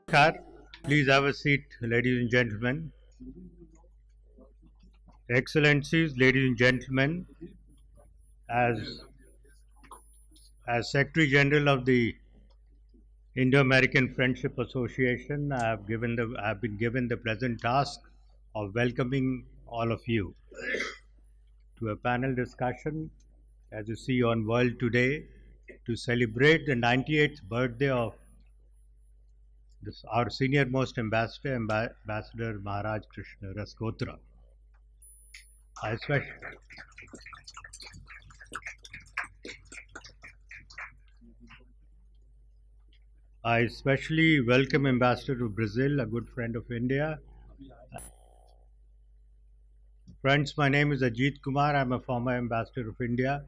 Namaskar. Please have a seat, ladies and gentlemen. Excellencies, ladies and gentlemen, as Secretary General of the Indo-American Friendship Association, I have been given the pleasant task of welcoming all of you to a panel discussion, as you see, on World Today, to celebrate the 98th birthday of our senior most ambassador, Ambassador Maharajakrishna Rasgotra. I especially welcome Ambassador of Brazil, a good friend of India. Friends, my name is Ajit Kumar. I'm a former Ambassador of India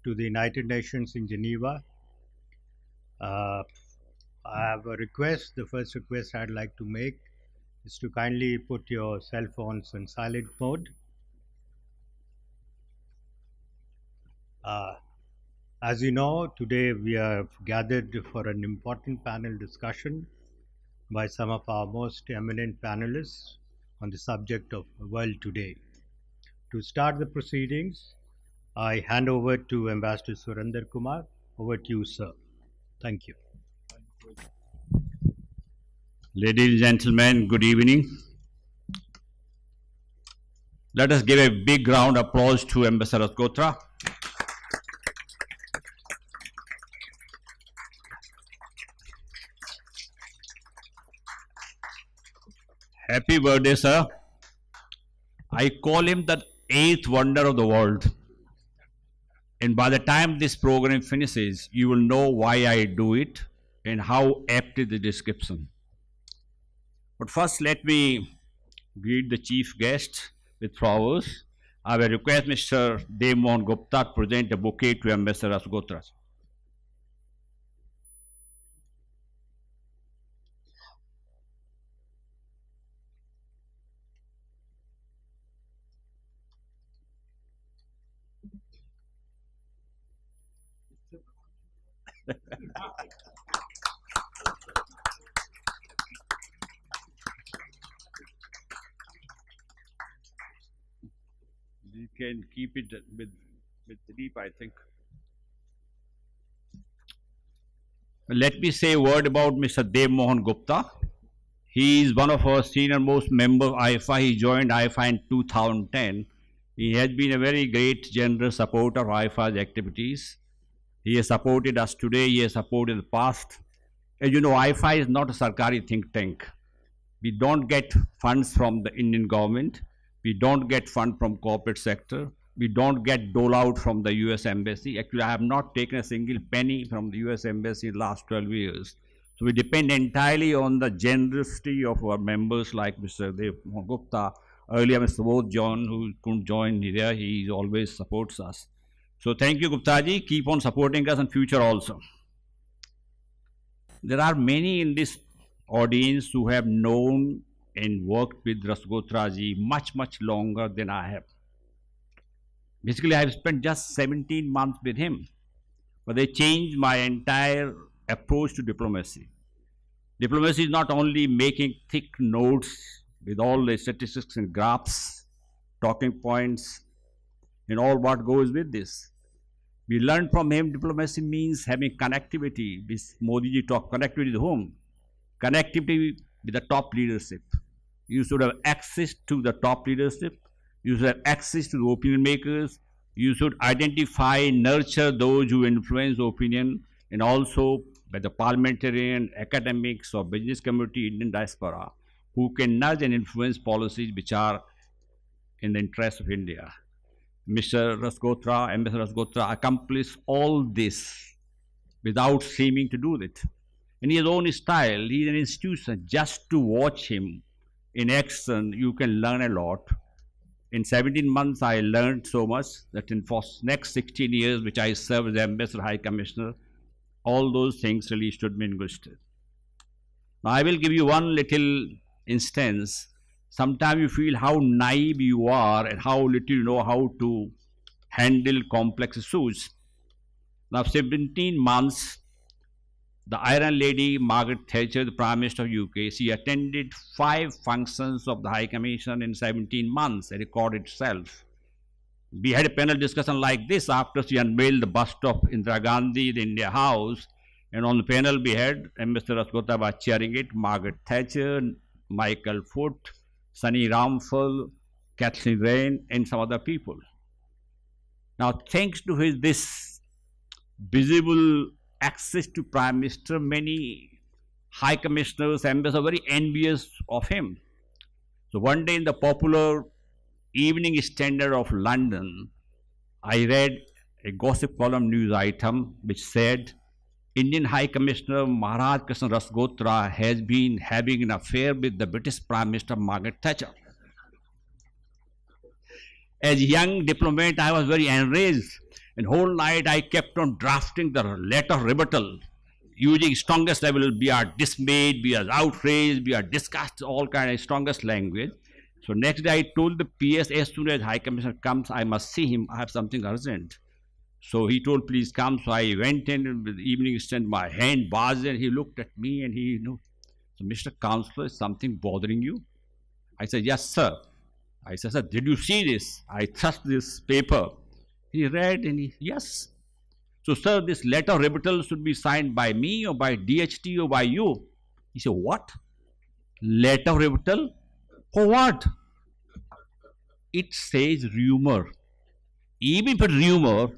to the United Nations in Geneva. I have a request. The first request I'd like to make is to kindly put your cell phones in silent mode. As you know, today we are gathered for an important panel discussion by some of our most eminent panelists on the subject of World Today. To start the proceedings, I hand over to Ambassador Surendra Kumar. Over to you, sir. Thank you. Ladies and gentlemen, good evening. Let us give a big round of applause to Ambassador Rasgotra. Happy birthday, sir. I call him the 8th wonder of the world. And by the time this program finishes, you will know why I do it and how apt is the description. But first, let me greet the chief guest with flowers. I will request Mr. Mohan Gupta to present a bouquet to Ambassador Rasgotra. You can keep it with deep, I think. Let me say a word about Mr. Mohan Gupta. He is one of our senior most members of IAFA. He joined IAFA in 2010. He has been a very great, generous supporter of IAFA's activities. He has supported us today. He has supported the past. As you know, IAFA is not a Sarkari think tank. We don't get funds from the Indian government. We don't get funds from corporate sector. We don't get dole out from the US Embassy. Actually, I have not taken a single penny from the US Embassy in the last 12 years. So we depend entirely on the generosity of our members like Mr. Mohan Gupta. Earlier, Mr. Both John, who couldn't join here, he always supports us. So thank you, Gupta ji. Keep on supporting us in future also. There are many in this audience who have known and worked with Rasgotra ji much longer than I have. Basically, I have spent just 17 months with him, but they changed my entire approach to diplomacy. Diplomacy is not only making thick notes with all the statistics and graphs, talking points, and all what goes with this. We learned from him diplomacy means having connectivity. This Modi ji talked connectivity with whom? Connectivity with the top leadership. You should have access to the top leadership. You should have access to the opinion makers. You should identify, nurture those who influence opinion, and also by the parliamentarian, academics, or business community, Indian diaspora, who can nudge and influence policies which are in the interest of India. Mr. Rasgotra, Ambassador Rasgotra accomplished all this without seeming to do it. In his own style, he is an institution. Just to watch him in action, you can learn a lot. In 17 months, I learned so much that in for next 16 years, which I served as Ambassador High Commissioner, all those things really stood me in good stead. Now, I will give you one little instance. Sometimes you feel how naive you are and how little you know how to handle complex issues. Now, 17 months, The Iron Lady, Margaret Thatcher, the Prime Minister of UK, she attended 5 functions of the High Commission in 17 months, a record itself. We had a panel discussion like this after she unveiled the bust of Indira Gandhi in the India House. And on the panel we had, and Mr. Rasgotra was chairing it, Margaret Thatcher, Michael Foot, Sunny Ramphal, Kathleen Rain, and some other people. Now, thanks to this visible access to Prime Minister, many High Commissioners, ambassadors are very envious of him. So one day in the popular Evening Standard of London, I read a gossip column news item which said, Indian High Commissioner Maharajakrishna Rasgotra has been having an affair with the British Prime Minister Margaret Thatcher. As a young diplomat, I was very enraged, and whole night I kept on drafting the letter of rebuttal, using strongest level. We are dismayed, we are outraged, we are disgusted, all kind of strongest language. So next day I told the PS, as soon as High Commissioner comes, I must see him, I have something urgent. So he told, please come. So I went in with the Evening Standard, my hand buzzed, and he looked at me and he, so Mr. Counselor, is something bothering you? I said, yes, sir. I said, sir, did you see this? I thrust this paper. He read and he, yes. So, sir, this letter of rebuttal should be signed by me or by DHT or by you. He said, what? Letter of rebuttal? For what? It says rumor. Even if it's rumor,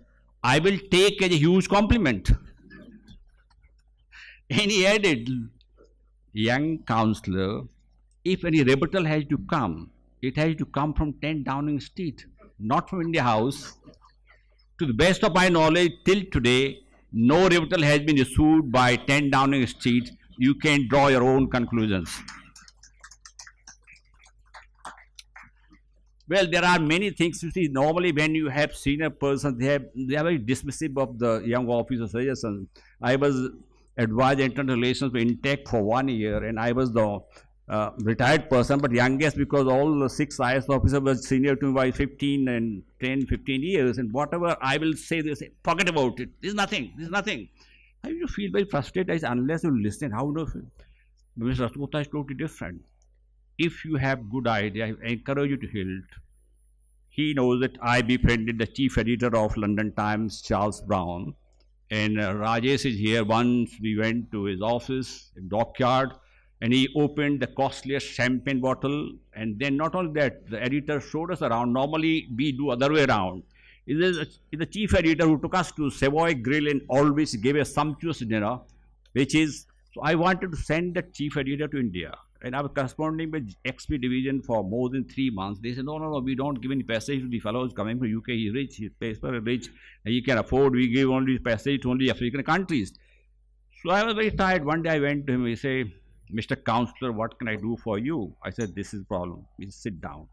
I will take as a huge compliment. And he added, young counselor, if any rebuttal has to come, it has to come from 10 Downing Street, not from India House. To the best of my knowledge, till today, no rebuttal has been issued by 10 Downing Street. You can draw your own conclusions. Well, there are many things. You see, normally when you have senior persons, they are very dismissive of the young officer suggestions. I was advised internal relations with Intech for 1 year, and I was the retired person, but youngest, because all the 6 IAS officers were senior to me by 15 and 10, 15 years, and whatever I will say, they say, forget about it. This is nothing. This is nothing. I used to feel very frustrated. I said, unless you listen, how do you feel? Mr. Rasgotra is totally different. If you have good idea, I encourage you to hear it. He knows that I befriended the chief editor of London Times, Charles Brown, and Rajesh is here. Once we went to his office, in dockyard, and he opened the costliest champagne bottle, and then not only that, the editor showed us around. Normally, we do other way around. It is the chief editor who took us to Savoy Grill and always gave a sumptuous dinner, which is, so I wanted to send the chief editor to India. And I was corresponding with XP division for more than 3 months. They said, no, we don't give any passage to the fellows coming from UK. He's rich, his paper is rich, and he can afford. We give only passage to only African countries. So I was very tired. One day I went to him. He said, Mr. Counselor, what can I do for you? I said, this is the problem. He said, sit down.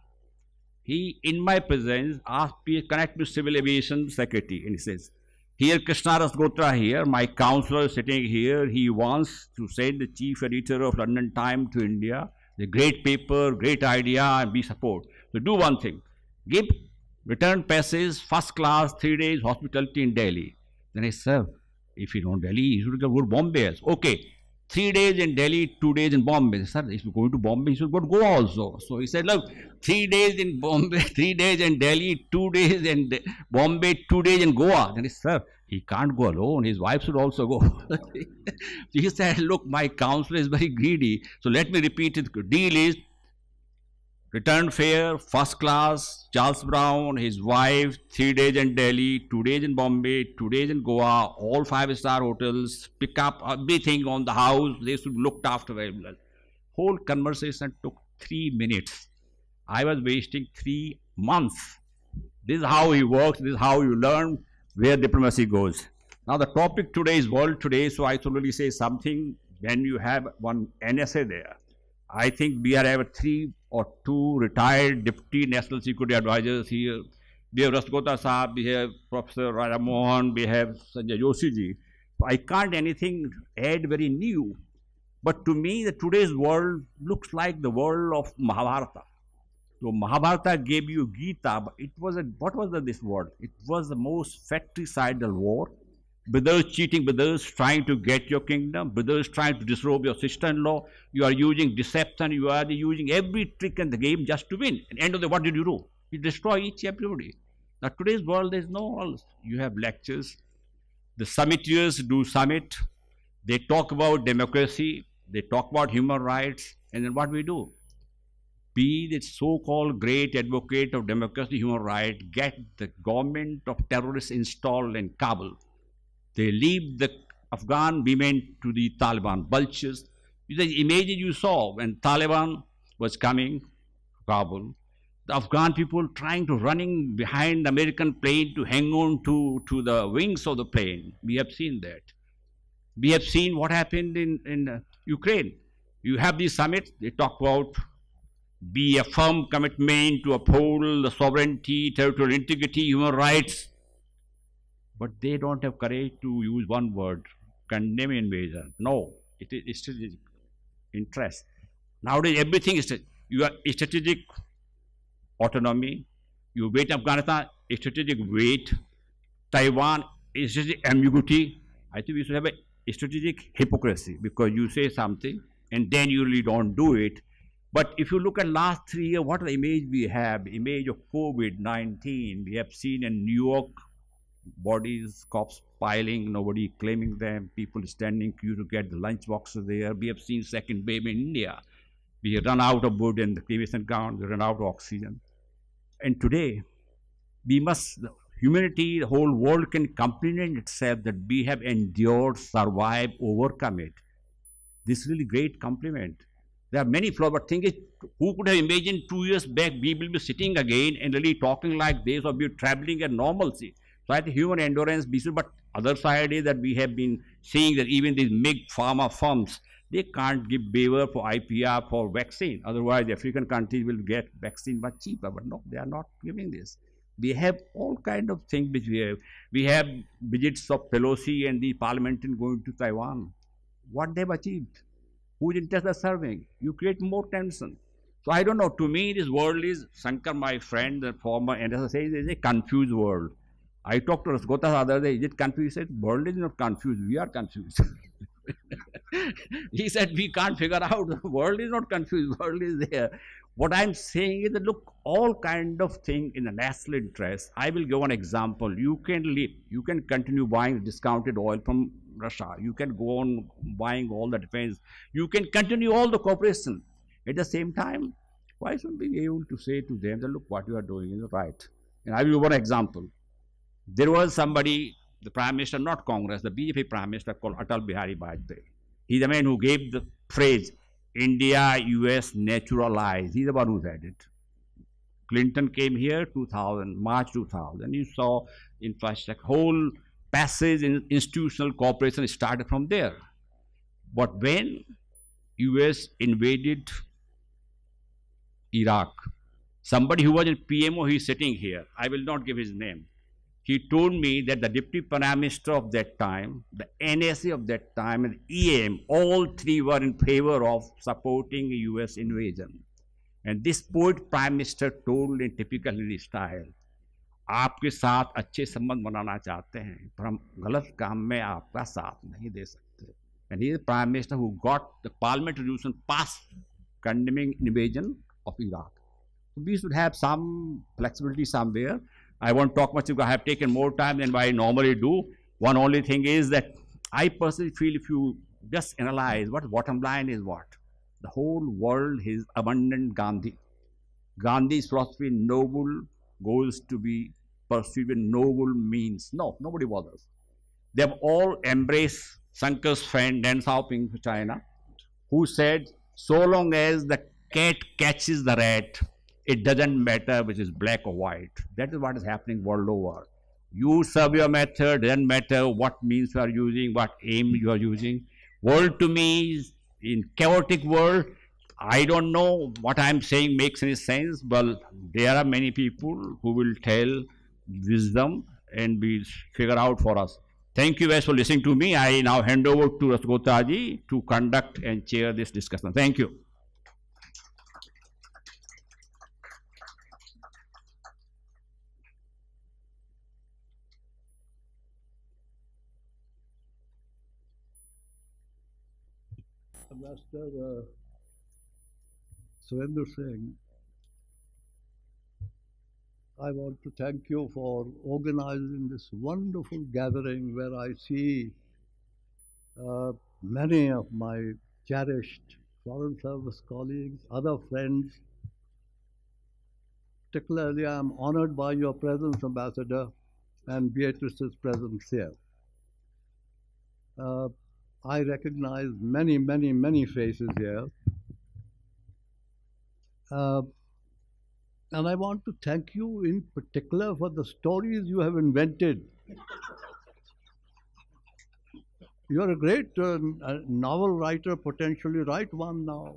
He, in my presence, asked me to connect with Civil Aviation Secretary. And he says, here, Krishna Rasgotra here, my counselor is sitting here. He wants to send the chief editor of London Times to India. The great paper, great idea, and we support. So do one thing. Give return passes, first class, 3 days, hospitality in Delhi. Then I said, sir, if you don't Delhi, you should go to Bombay. Okay. 3 days in Delhi, 2 days in Bombay. Sir, if you go to Bombay, you should go to Goa also. So he said, look, 3 days in Bombay, 3 days in Delhi, 2 days in Bombay, 2 days in Goa. Then he said, sir, he can't go alone. His wife should also go. He said, look, my counselor is very greedy. So let me repeat it. Deal is return fare, first class, Charles Brown, his wife, 3 days in Delhi, 2 days in Bombay, 2 days in Goa, all 5-star hotels, pick up everything on the house. They should be looked after very well. Whole conversation took 3 minutes. I was wasting 3 months. This is how he works. This is how you learn where diplomacy goes. Now the topic today is world today. So I should really say something when you have one NSA there. I think we have 3 or 2 retired Deputy National Security Advisors here. We have Rasgotra Saab, we have Professor Mohan, we have Joshi ji. I can't anything add very new. But to me, the today's world looks like the world of Mahabharata. So Mahabharata gave you Gita, but it was what was this word? It was the most fratricidal war. brothers cheating brothers, trying to get your kingdom, brothers trying to disrobe your sister-in-law. You are using deception, you are using every trick in the game just to win. At the end of the day, what did you do? You destroy each everybody. Now today's world, there is no all. You have lectures. The summiteers do summit. They talk about democracy. They talk about human rights. And then what we do? Be the so-called great advocate of democracy, human rights, get the government of terrorists installed in Kabul. They leave the Afghan women to the Taliban vultures. The images you saw when Taliban was coming to Kabul, the Afghan people trying to running behind the American plane to hang on to the wings of the plane. We have seen that. We have seen what happened in Ukraine. You have these summits, they talk about be a firm commitment to uphold the sovereignty, territorial integrity, human rights. But they don't have courage to use one word, condemn invasion. No, it is strategic interest. Nowadays, everything is you are strategic autonomy. You wait Afghanistan, strategic wait. Taiwan, strategic ambiguity. I think we should have a strategic hypocrisy because you say something and then you really don't do it. But if you look at last 3 years, what the image we have, image of COVID-19, we have seen in New York, bodies, cops piling, nobody claiming them, people standing queue to get the lunch boxes there. We have seen second wave in India. We run out of wood in the cremation ground, we run out of oxygen. And today, we must, humanity, the whole world can compliment itself that we have endured, survived, overcome it. This is really great compliment. There are many flaws, but thing is, who could have imagined 2 years back we will be sitting again and really talking like this or be traveling at normalcy. So I think human endurance, but other side is that we have been seeing that even these big pharma firms, they can't give waiver for IPR for vaccine. Otherwise, the African countries will get vaccine much cheaper. But no, they are not giving this. We have all kind of things which we have. We have visits of Pelosi and the parliamentarian going to Taiwan. What they've achieved? Whose interests are serving? You create more tension. So I don't know. To me, this world is, Shankar, my friend, the former NSA says, it's a confused world. I talked to Rasgotra the other day. Is it confused? He said, world is not confused. We are confused. He said, we can't figure out. The world is not confused. The world is there. What I'm saying is that, look, all kind of thing in the national interest. I will give an example. You can live. You can continue buying discounted oil from Russia. You can go on buying all the defense. You can continue all the cooperation. At the same time, why shouldn't we be able to say to them that, look, what you are doing is right? And I will give one example. There was somebody, the Prime Minister, not Congress, the BJP Prime Minister called Atal Bihari Vajpayee. He's the man who gave the phrase, India, US naturalized. He's the one who said it. Clinton came here 2000, March 2000. You saw infrastructure, whole passage in institutional cooperation started from there. But when US invaded Iraq, somebody who was in PMO, he's sitting here. I will not give his name. He told me that the Deputy Prime Minister of that time, the NSA of that time, and EM, all three were in favor of supporting US invasion. And this poet Prime Minister told in typical Hindi style, आपके साथ अच्छे संबंध बनाना चाहते हैं, पर हम गलत काम में आपका साथ नहीं दे सकते. And he is the Prime Minister who got the parliament resolution passed condemning invasion of Iraq. So we should have some flexibility somewhere. I won't talk much because I have taken more time than I normally do. One only thing is that I personally feel if you just analyze what bottom line is what. The whole world is abandoned Gandhi. Gandhi's philosophy, noble goals to be pursued with noble means. No, nobody bothers. They have all embraced Shankar's friend Deng Xiaoping of China, who said, so long as the cat catches the rat, it doesn't matter which is black or white. That is what is happening world over. You serve your method, doesn't matter what means you are using, what aim you are using. World to me is in chaotic world. I don't know what I'm saying makes any sense, but there are many people who will tell wisdom and will figure out for us. Thank you guys for listening to me. I now hand over to Rasgotra ji to conduct and chair this discussion. Thank you. Ambassador Surendra Singh, I want to thank you for organizing this wonderful gathering where I see many of my cherished Foreign Service colleagues, other friends. Particularly, I am honored by your presence, Ambassador, and Beatrice's presence here. I recognize many, many, many faces here. And I want to thank you in particular for the stories you have invented. You're a great novel writer, potentially write one now.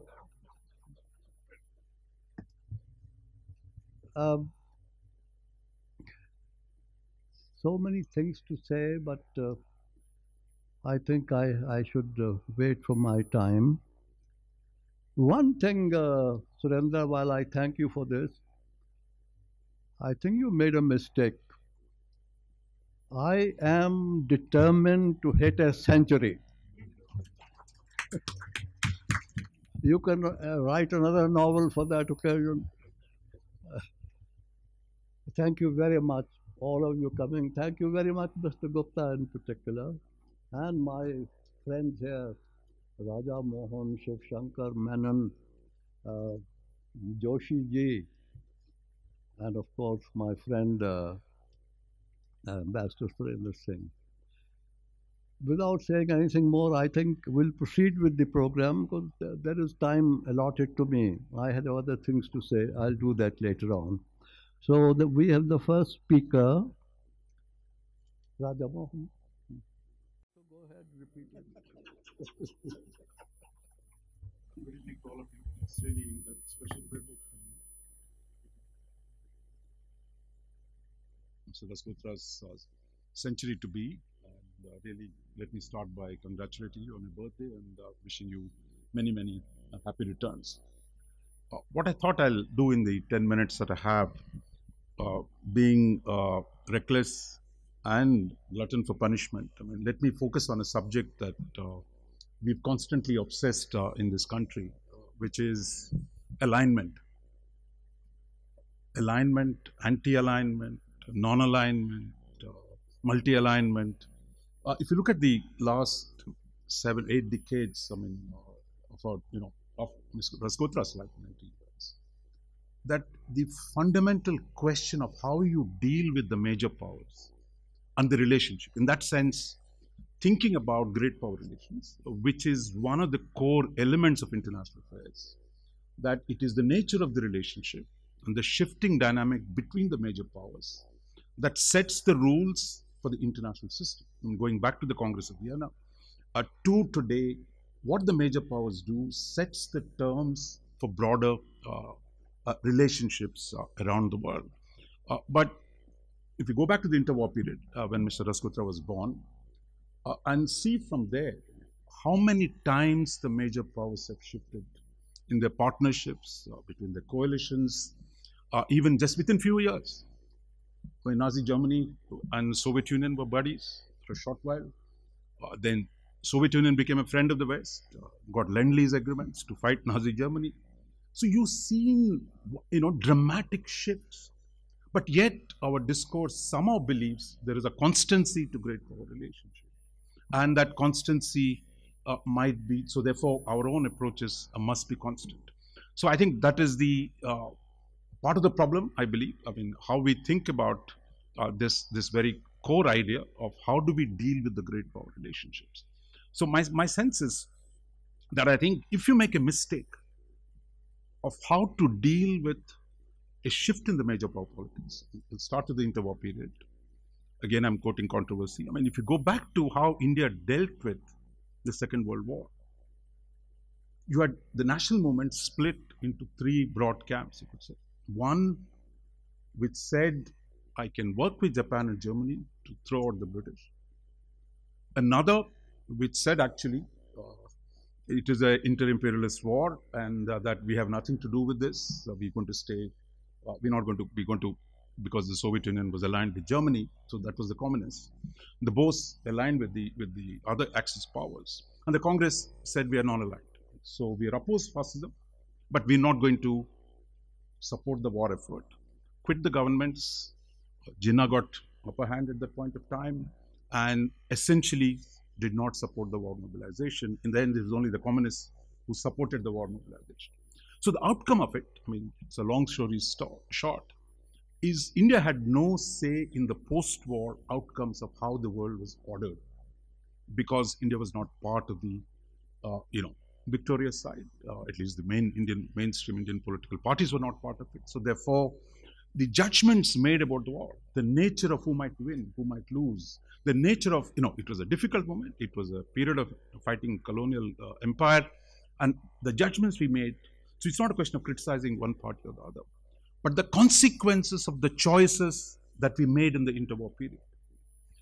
So many things to say, but I think I should wait for my time. One thing, Surendra, while I thank you for this, I think you made a mistake. I am determined to hit a century. You can write another novel for that occasion. Thank you very much, all of you coming. Thank you very much, Mr. Gupta in particular, and my friends here, Raja, Mohan, Shivshankar, Menon, Joshi ji, and of course my friend Ambassador Surendra Singh. Without saying anything more, I think we'll proceed with the program because there is time allotted to me. I had other things to say. I'll do that later on. So we have the first speaker, Raja Mohan. So go ahead, repeat it. Good evening to all of you. It's really a special privilege for me. Mr. Rasgotra's century to be. And really, let me start by congratulating you on your birthday and wishing you many, many happy returns. What I thought I'll do in the 10 minutes that I have, being reckless and glutton for punishment, I mean, let me focus on a subject that we've constantly obsessed in this country, which is alignment. Alignment, anti-alignment, non-alignment, multi-alignment. If you look at the last 7-8 decades, I mean, of Mr. Rasgotra's life, 90 years, that the fundamental question of how you deal with the major powers and the relationship, in that sense, thinking about great power relations, which is one of the core elements of international affairs, that it is the nature of the relationship and the shifting dynamic between the major powers that sets the rules for the international system. And going back to the Congress of Vienna, to today, what the major powers do sets the terms for broader relationships around the world. But if you go back to the interwar period, when Mr. Rasgotra was born, and see from there how many times the major powers have shifted in their partnerships between the coalitions, even just within few years. When Nazi Germany and Soviet Union were buddies for a short while, then Soviet Union became a friend of the West, got Lend-Lease agreements to fight Nazi Germany. So you've seen, dramatic shifts. But yet our discourse somehow believes there is a constancy to great power relationship. And that constancy might be, so therefore our own approaches must be constant. So I think that is the part of the problem, I believe. I mean, how we think about this very core idea of how do we deal with the great power relationships. So my sense is that I think if you make a mistake of how to deal with a shift in the major power politics, we'll start with the interwar period. Again, I'm quoting controversy. I mean, if you go back to how India dealt with the Second World War, you had the national movement split into three broad camps, you could say. One which said, I can work with Japan and Germany to throw out the British. Another which said, actually, it is an inter-imperialist war and that we have nothing to do with this. We're going to stay, we're not going to, because the Soviet Union was aligned with Germany, so that was the communists. The both aligned with the other Axis powers. And the Congress said we are non-aligned. So we are opposed fascism, but we're not going to support the war effort. Quit the governments. Jinnah got upper hand at that point of time and essentially did not support the war mobilization. In the end, it was only the communists who supported the war mobilization. So the outcome of it, I mean, it's a long story short, is India had no say in the post-war outcomes of how the world was ordered, because India was not part of the, victorious side. At least the mainstream Indian political parties were not part of it. So therefore, the judgments made about the war, the nature of who might win, who might lose, the nature of, it was a difficult moment. It was a period of fighting colonial empire, and the judgments we made. So it's not a question of criticizing one party or the other, but the consequences of the choices that we made in the interwar period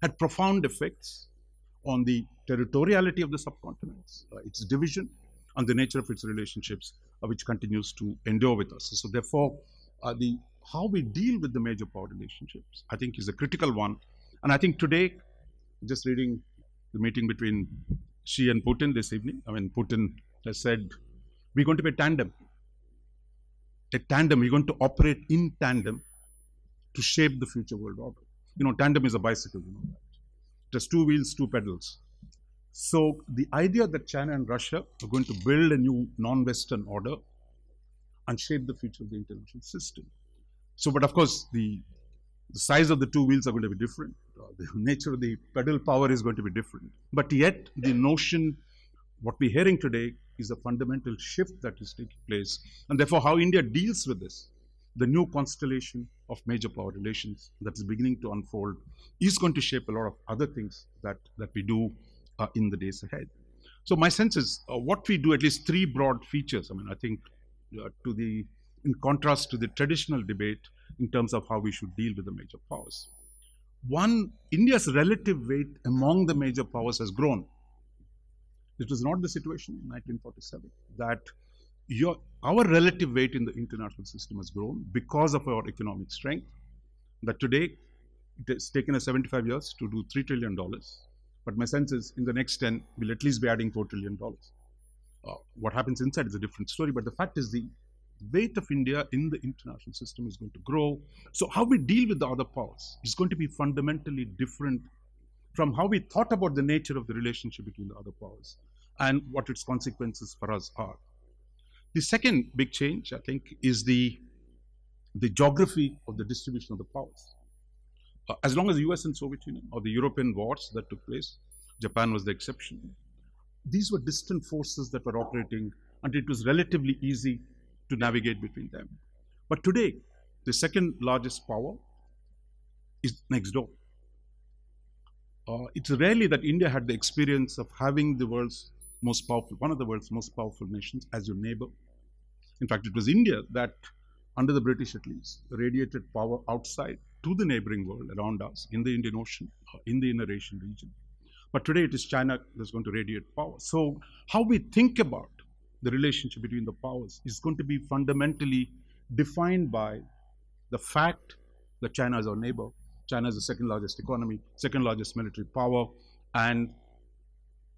had profound effects on the territoriality of the subcontinents, its division, and the nature of its relationships, which continues to endure with us. So therefore, how we deal with the major power relationships, I think, is a critical one. And I think today, just reading the meeting between Xi and Putin this evening, I mean, Putin has said, we're going to be a tandem. We're going to operate in tandem to shape the future world order. Tandem is a bicycle, that. It has two wheels, two pedals. So the idea that China and Russia are going to build a new non-Western order and shape the future of the international system. So, but of course, the size of the two wheels are going to be different. The nature of the pedal power is going to be different. But yet, the notion, what we're hearing today, is a fundamental shift that is taking place. And therefore, how India deals with this, the new constellation of major power relations that is beginning to unfold, is going to shape a lot of other things that we do in the days ahead. So my sense is what we do, at least three broad features. I mean, I think in contrast to the traditional debate in terms of how we should deal with the major powers. One, India's relative weight among the major powers has grown. It was not the situation in 1947 that our relative weight in the international system has grown because of our economic strength. That today, it has taken us 75 years to do $3 trillion. But my sense is in the next 10, we'll at least be adding $4 trillion. What happens inside is a different story. But the fact is the weight of India in the international system is going to grow. So how we deal with the other powers is going to be fundamentally different from how we thought about the nature of the relationship between the other powers and what its consequences for us are. The second big change, I think, is the geography of the distribution of the powers. As long as the US and Soviet Union or the European wars that took place, Japan was the exception, these were distant forces that were operating, and it was relatively easy to navigate between them. But today, the second largest power is next door. It's rarely that India had the experience of having the world's most powerful, one of the world's most powerful nations as your neighbor. In fact, it was India that, under the British at least, radiated power outside to the neighboring world around us, in the Indian Ocean, in the inner Asian region. But today it is China that's going to radiate power. So how we think about the relationship between the powers is going to be fundamentally defined by the fact that China is our neighbor. China is the second largest economy, second largest military power, and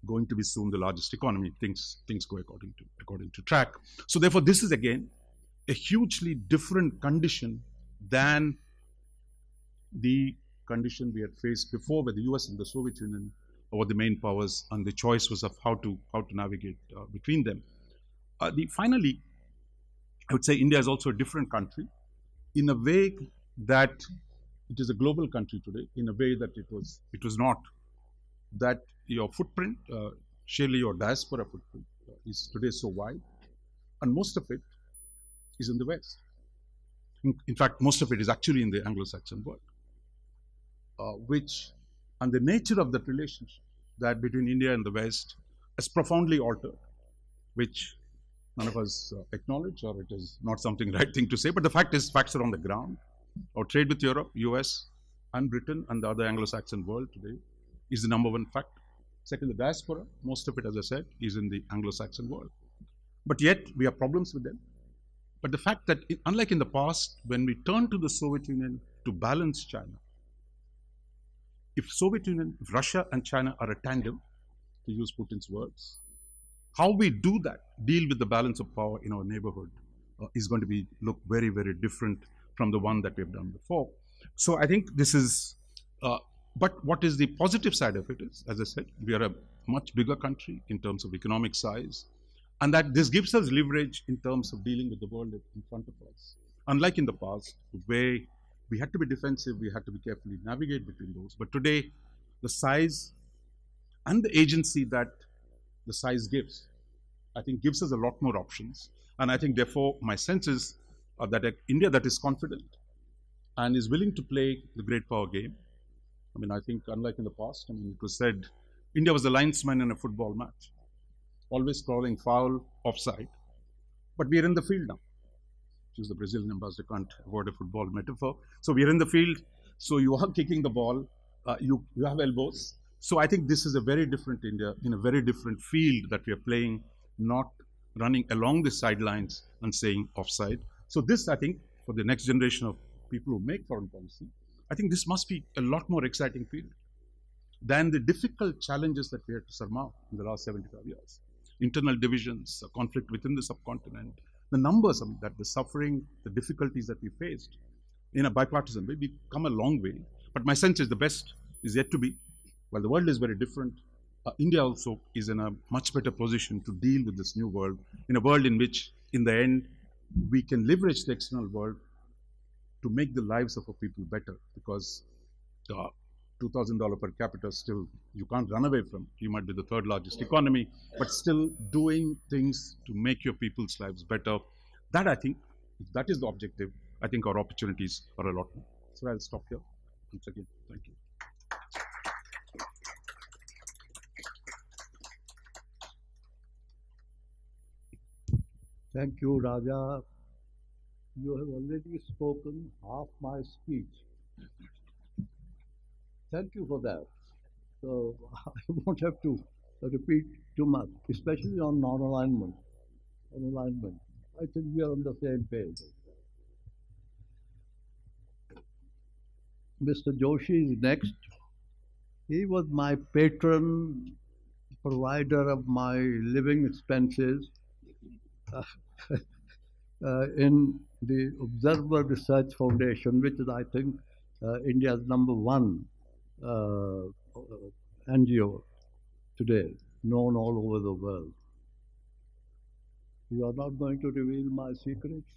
going to be soon the largest economy. Things go according to track. So therefore, this is again a hugely different condition than the condition we had faced before, where the US and the Soviet Union were the main powers, and the choice was of how to navigate between them. Finally, I would say India is also a different country in a way that it is a global country today, in a way that it was not. That your footprint, surely your diaspora footprint, is today so wide, and most of it is in the West. In fact, most of it is actually in the Anglo-Saxon world, and the nature of that relationship that between India and the West has profoundly altered, which none of us acknowledge, or it is not something right thing to say, but the fact is, facts are on the ground. Our trade with Europe, US, and Britain, and the other Anglo-Saxon world today is the number one factor. Second, the diaspora, most of it, as I said, is in the Anglo-Saxon world. But yet, we have problems with them. But the fact that, unlike in the past, when we turn to the Soviet Union to balance China, if Russia and China are a tandem, to use Putin's words, how we do that, deal with the balance of power in our neighborhood, is going to look very, very different from the one that we have done before. So I think this is, but what is the positive side of it is, as I said, we are a much bigger country in terms of economic size, and that this gives us leverage in terms of dealing with the world in front of us. Unlike in the past, where we had to be defensive, we had to be carefully navigate between those. But today, the size and the agency that the size gives, I think gives us a lot more options. And I think therefore, my sense is that India that is confident and is willing to play the great power game. I mean, I think unlike in the past, I mean, it was said, India was the linesman in a football match, always calling foul, offside. But we are in the field now. Which is the Brazilian ambassador can't avoid a football metaphor. So we are in the field. So you are kicking the ball. You have elbows. So I think this is a very different India in a very different field that we are playing, not running along the sidelines and saying offside. So this, I think, for the next generation of people who make foreign policy, I think this must be a lot more exciting period than the difficult challenges that we had to surmount in the last 75 years. Internal divisions, conflict within the subcontinent, the numbers, I mean, that the suffering, the difficulties that we faced in a bipartisan way, we've come a long way. But my sense is the best is yet to be. While the world is very different, India also is in a much better position to deal with this new world, in a world in which, in the end, we can leverage the external world to make the lives of our people better, because $2,000 per capita still, you can't run away from. You might be the third largest economy, but still doing things to make your people's lives better. That, I think, if that is the objective, I think our opportunities are a lot more. So I'll stop here. Once again, thank you. Thank you, Raja. You have already spoken half my speech. Thank you for that. So I won't have to repeat too much, especially on non-alignment. I think we are on the same page. Mr. Joshi is next. He was my patron, provider of my living expenses in the Observer Research Foundation, which is, I think, India's #1 NGO today, known all over the world. You are not going to reveal my secrets?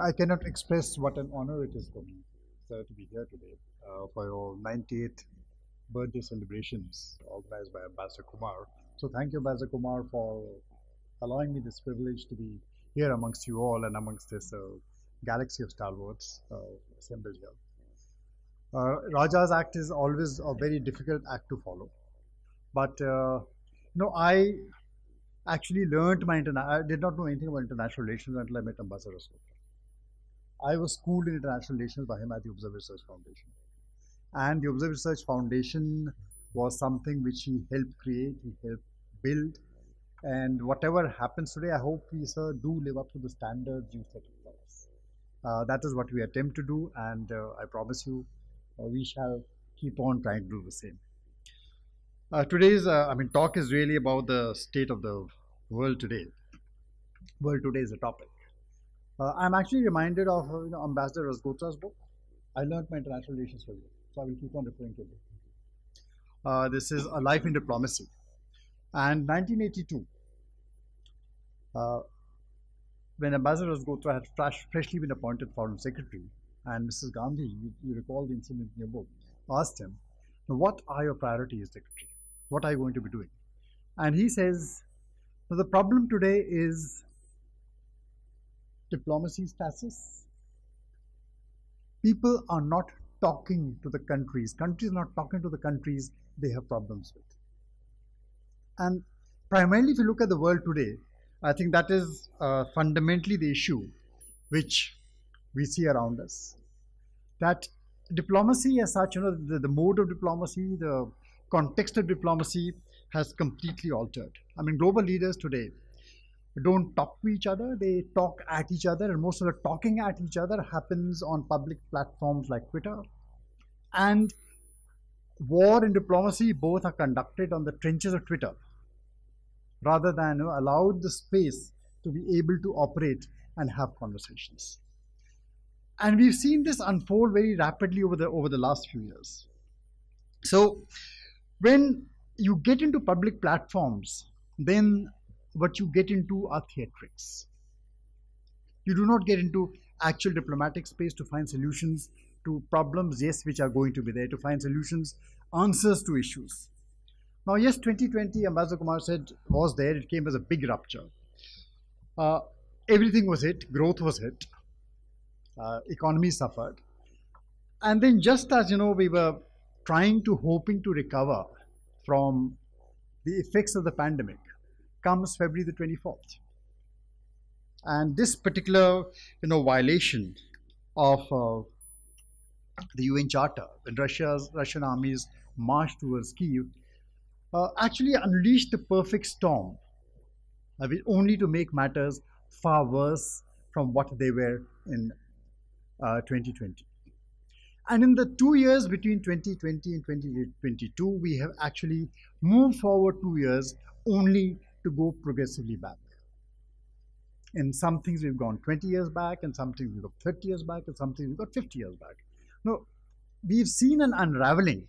I cannot express what an honor it is for me, sir, to be here today for your 98th birthday celebrations organized by Ambassador Kumar. So thank you, Ambassador Kumar, for allowing me this privilege to be here amongst you all and amongst this galaxy of stalwarts assembled here. Raja's act is always a very difficult act to follow, but I actually learned I did not know anything about international relations until I met Ambassador Rasgotra. I was schooled in international relations by him at the Observer Research Foundation, and the Observer Research Foundation was something which he helped create, he helped build, and whatever happens today, I hope we, sir, do live up to the standards you set for us. That is what we attempt to do, and I promise you, we shall keep on trying to do the same. Today's talk is really about the state of the world today. World today is the topic. I'm actually reminded of Ambassador Rasgotra's book. I learned my international relations from you, so I will keep on referring to it. This is A Life in Diplomacy. And 1982, when Ambassador Rasgotra had freshly been appointed Foreign Secretary, and Mrs. Gandhi, you recall the incident in your book, asked him, what are your priorities, Secretary? What are you going to be doing? And he says, the problem today is diplomacy status. People are not talking to the countries. Countries are not talking to the countries they have problems with. And primarily, if you look at the world today, I think that is fundamentally the issue which we see around us. That diplomacy as such, the mode of diplomacy, the context of diplomacy has completely altered. I mean, global leaders today don't talk to each other, they talk at each other, and most of the talking at each other happens on public platforms like Twitter. And war and diplomacy both are conducted on the trenches of Twitter. rather than allowed the space to be able to operate and have conversations. And we've seen this unfold very rapidly over the last few years. So when you get into public platforms, then what you get into are theatrics. You do not get into actual diplomatic space to find solutions to problems, yes, which are going to be there, to find solutions, answers to issues. Now, yes, 2020, Ambassador Kumar said, was there. It came as a big rupture. Everything was hit. Growth was hit. Economy suffered. And then just as, we were hoping to recover from the effects of the pandemic, comes February the 24th. And this particular, violation of the UN Charter, when Russian armies marched towards Kyiv, actually unleashed the perfect storm, only to make matters far worse from what they were in 2020. And in the 2 years between 2020 and 2022, we have actually moved forward 2 years only to go progressively back. In some things we've gone 20 years back, and some things we've got 30 years back, and some things we've got 50 years back. No, we've seen an unraveling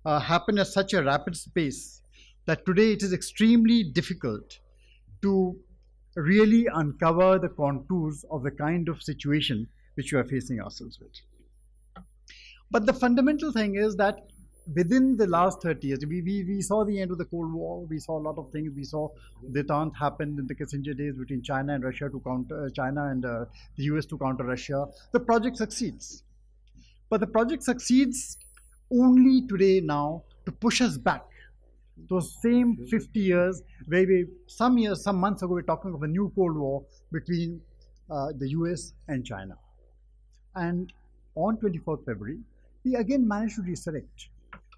happen at such a rapid pace that today it is extremely difficult to really uncover the contours of the kind of situation which we are facing ourselves with. But the fundamental thing is that within the last 30 years, we saw the end of the Cold War. We saw a lot of things. We saw detente happen in the Kissinger days between China and Russia to counter China and the US to counter Russia. The project succeeds. But the project succeeds only today now to push us back. Those same 50 years where some months ago, we were talking of a new Cold War between the US and China. And on 24th February, we again managed to resurrect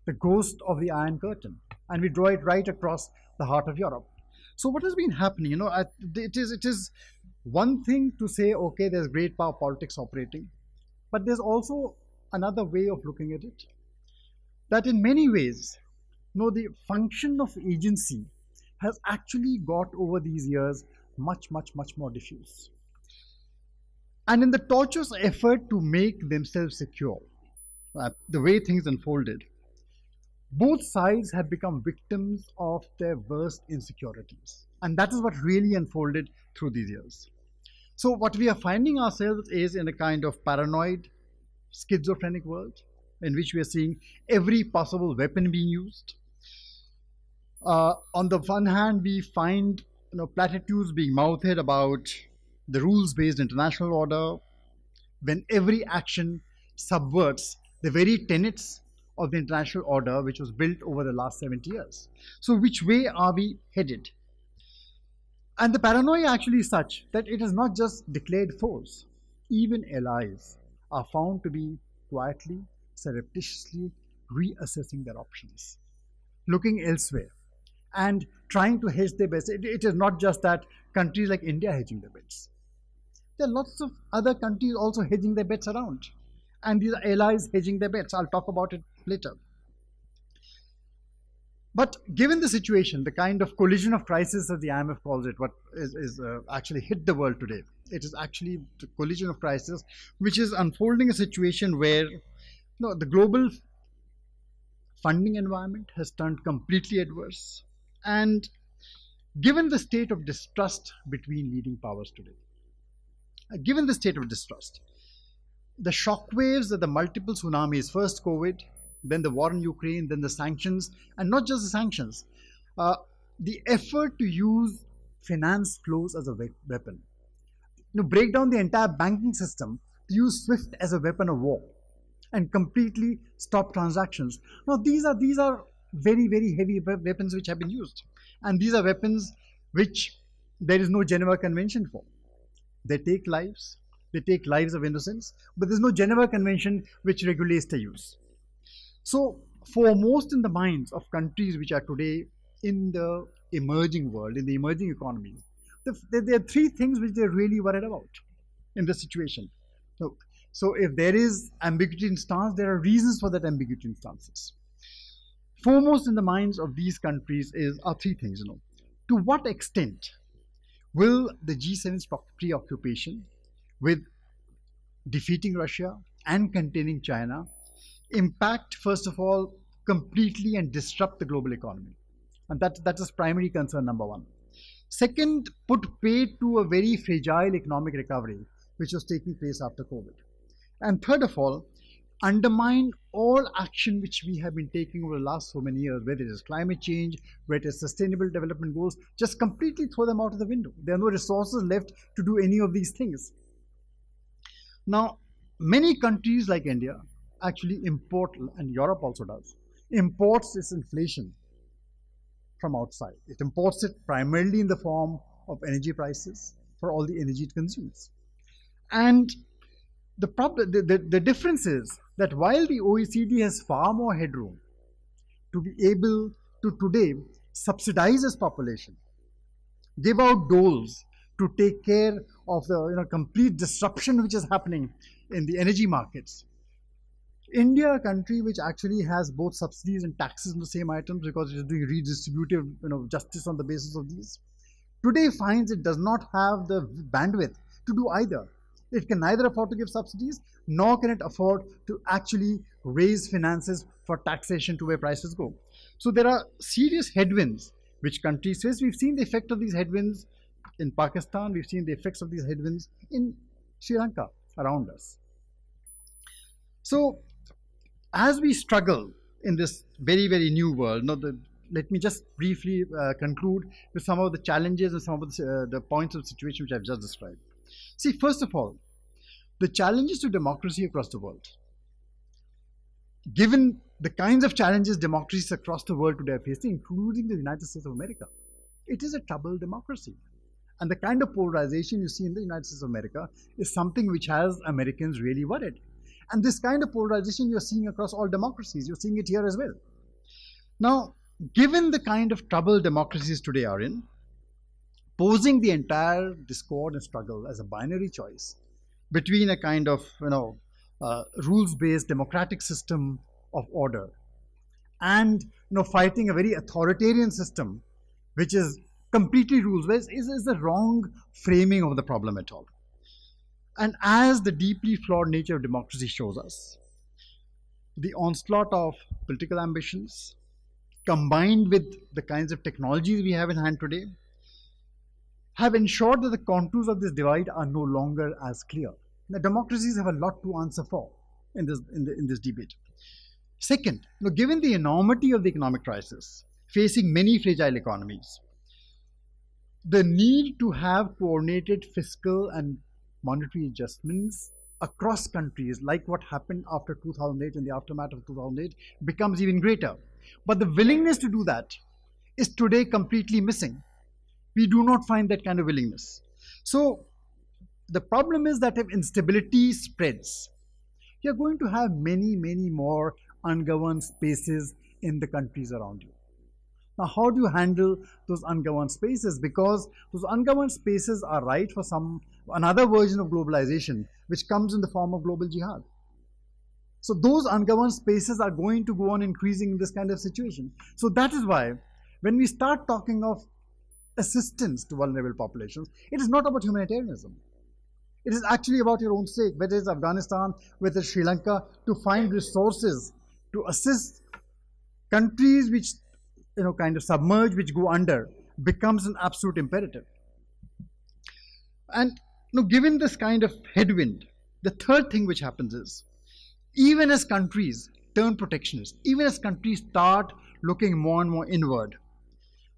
the ghost of the Iron Curtain, and we draw it right across the heart of Europe. So what has been happening? It is one thing to say, okay, there's great power politics operating, but there's also another way of looking at it, that in many ways, the function of agency has actually got over these years much more diffuse. And in the tortuous effort to make themselves secure, the way things unfolded, both sides have become victims of their worst insecurities. And that is what really unfolded through these years. So what we are finding ourselves is in a kind of paranoid, schizophrenic world in which we are seeing every possible weapon being used. On the one hand, we find platitudes being mouthed about the rules-based international order, when every action subverts the very tenets of the international order which was built over the last 70 years. So which way are we headed? And the paranoia actually is such that it is not just declared foes. Even allies are found to be quietly, surreptitiously reassessing their options, looking elsewhere and trying to hedge their bets. It is not just that countries like India are hedging their bets. There are lots of other countries also hedging their bets around. And these are allies hedging their bets. I'll talk about it later. But given the situation, the kind of collision of crisis as the IMF calls it, what is actually hit the world today, it is actually the collision of crisis, which is unfolding a situation where the global funding environment has turned completely adverse. And given the state of distrust between leading powers today, given the state of distrust, the shockwaves of the multiple tsunamis, first COVID, then the war in Ukraine, then the sanctions, and not just the sanctions, the effort to use finance flows as a weapon, break down the entire banking system, to use SWIFT as a weapon of war, and completely stop transactions. Now, these are very, very heavy weapons which have been used, and these are weapons which there is no Geneva Convention for. They take lives. They take lives of innocents, but there's no Geneva Convention which regulates their use. So, foremost in the minds of countries which are today in the emerging world, in the emerging economies, there are three things which they're really worried about in this situation. So if there is ambiguity in stance, there are reasons for that ambiguity in stances. Foremost in the minds of these countries are three things, to what extent will the G7's preoccupation with defeating Russia and containing China impact, first of all, completely and disrupt the global economy? And that is primary concern number one. Second, put paid to a very fragile economic recovery which was taking place after COVID. And third of all, undermine all action which we have been taking over the last so many years, whether it is climate change, whether it is sustainable development goals, just completely throw them out of the window. There are no resources left to do any of these things. Now, many countries like India actually import, and Europe also does, imports this inflation from outside. It imports it primarily in the form of energy prices for all the energy it consumes. And the problem, the difference is that while the OECD has far more headroom to be able to today subsidize its population, give out doles to take care of the complete disruption which is happening in the energy markets, India, a country which actually has both subsidies and taxes on the same items because it is doing redistributive justice on the basis of these, today finds it does not have the bandwidth to do either. It can neither afford to give subsidies, nor can it afford to actually raise finances for taxation to where prices go. So there are serious headwinds which countries face. We've seen the effect of these headwinds in Pakistan. We've seen the effects of these headwinds in Sri Lanka around us. So as we struggle in this very, very new world, let me just briefly conclude with some of the challenges and some of the points of the situation which I've just described. See, first of all, the challenges to democracy across the world. Given the kinds of challenges democracies across the world today are facing, including the United States of America, it is a troubled democracy. And the kind of polarization you see in the United States of America is something which has Americans really worried. And this kind of polarization you're seeing across all democracies. You're seeing it here as well. Now, given the kind of trouble democracies today are in, posing the entire discord and struggle as a binary choice between a kind of rules-based democratic system of order and fighting a very authoritarian system which is completely rules-based is the wrong framing of the problem at all. And as the deeply flawed nature of democracy shows us, the onslaught of political ambitions combined with the kinds of technologies we have in hand today have ensured that the contours of this divide are no longer as clear. The democracies have a lot to answer for in this debate. Second, given the enormity of the economic crisis facing many fragile economies, the need to have coordinated fiscal and monetary adjustments across countries, like what happened after 2008 in the aftermath of 2008, becomes even greater. But the willingness to do that is today completely missing. We do not find that kind of willingness. So the problem is that if instability spreads, you're going to have many, many more ungoverned spaces in the countries around you. Now, how do you handle those ungoverned spaces? Because those ungoverned spaces are ripe for another version of globalization, which comes in the form of global jihad. So those ungoverned spaces are going to go on increasing in this kind of situation. So that is why when we start talking of assistance to vulnerable populations, it is not about humanitarianism. It is actually about your own sake, whether it's Afghanistan, whether it's Sri Lanka, to find resources to assist countries which kind of submerge, which go under, becomes an absolute imperative. And given this kind of headwind, the third thing which happens is, even as countries turn protectionist, even as countries start looking more and more inward,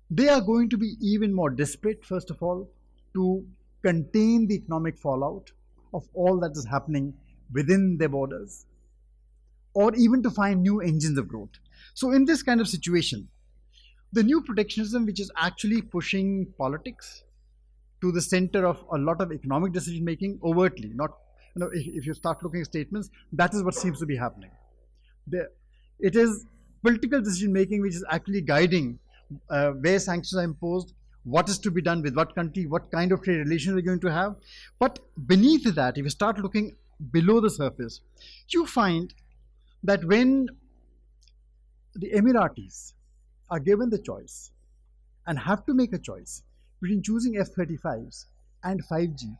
they are going to be even more desperate, first of all, to contain the economic fallout of all that is happening within their borders, or even to find new engines of growth. So in this kind of situation, the new protectionism, which is actually pushing politics to the center of a lot of economic decision making overtly, not, if you start looking at statements, that is what seems to be happening. It is political decision making which is actually guiding where sanctions are imposed, what is to be done with what country, what kind of trade relations we're going to have. But beneath that, if you start looking below the surface, you find that when the Emiratis are given the choice and have to make a choice between choosing F-35s and 5G,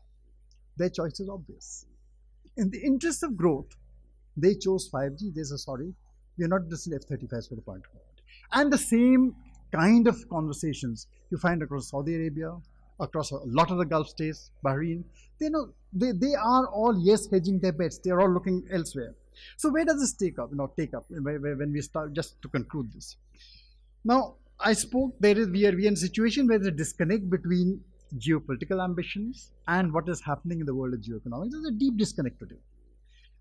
their choice is obvious. In the interest of growth, they chose 5G. They said, sorry, we are not just F-35s for the point of view. And the same kind of conversations you find across Saudi Arabia, across a lot of the Gulf states, Bahrain. They are all, yes, hedging their bets. They are all looking elsewhere. So where does this take up when we start, just to conclude this? Now, I spoke, we are in a situation where there's a disconnect between geopolitical ambitions and what is happening in the world of geoeconomics. There's a deep disconnect today,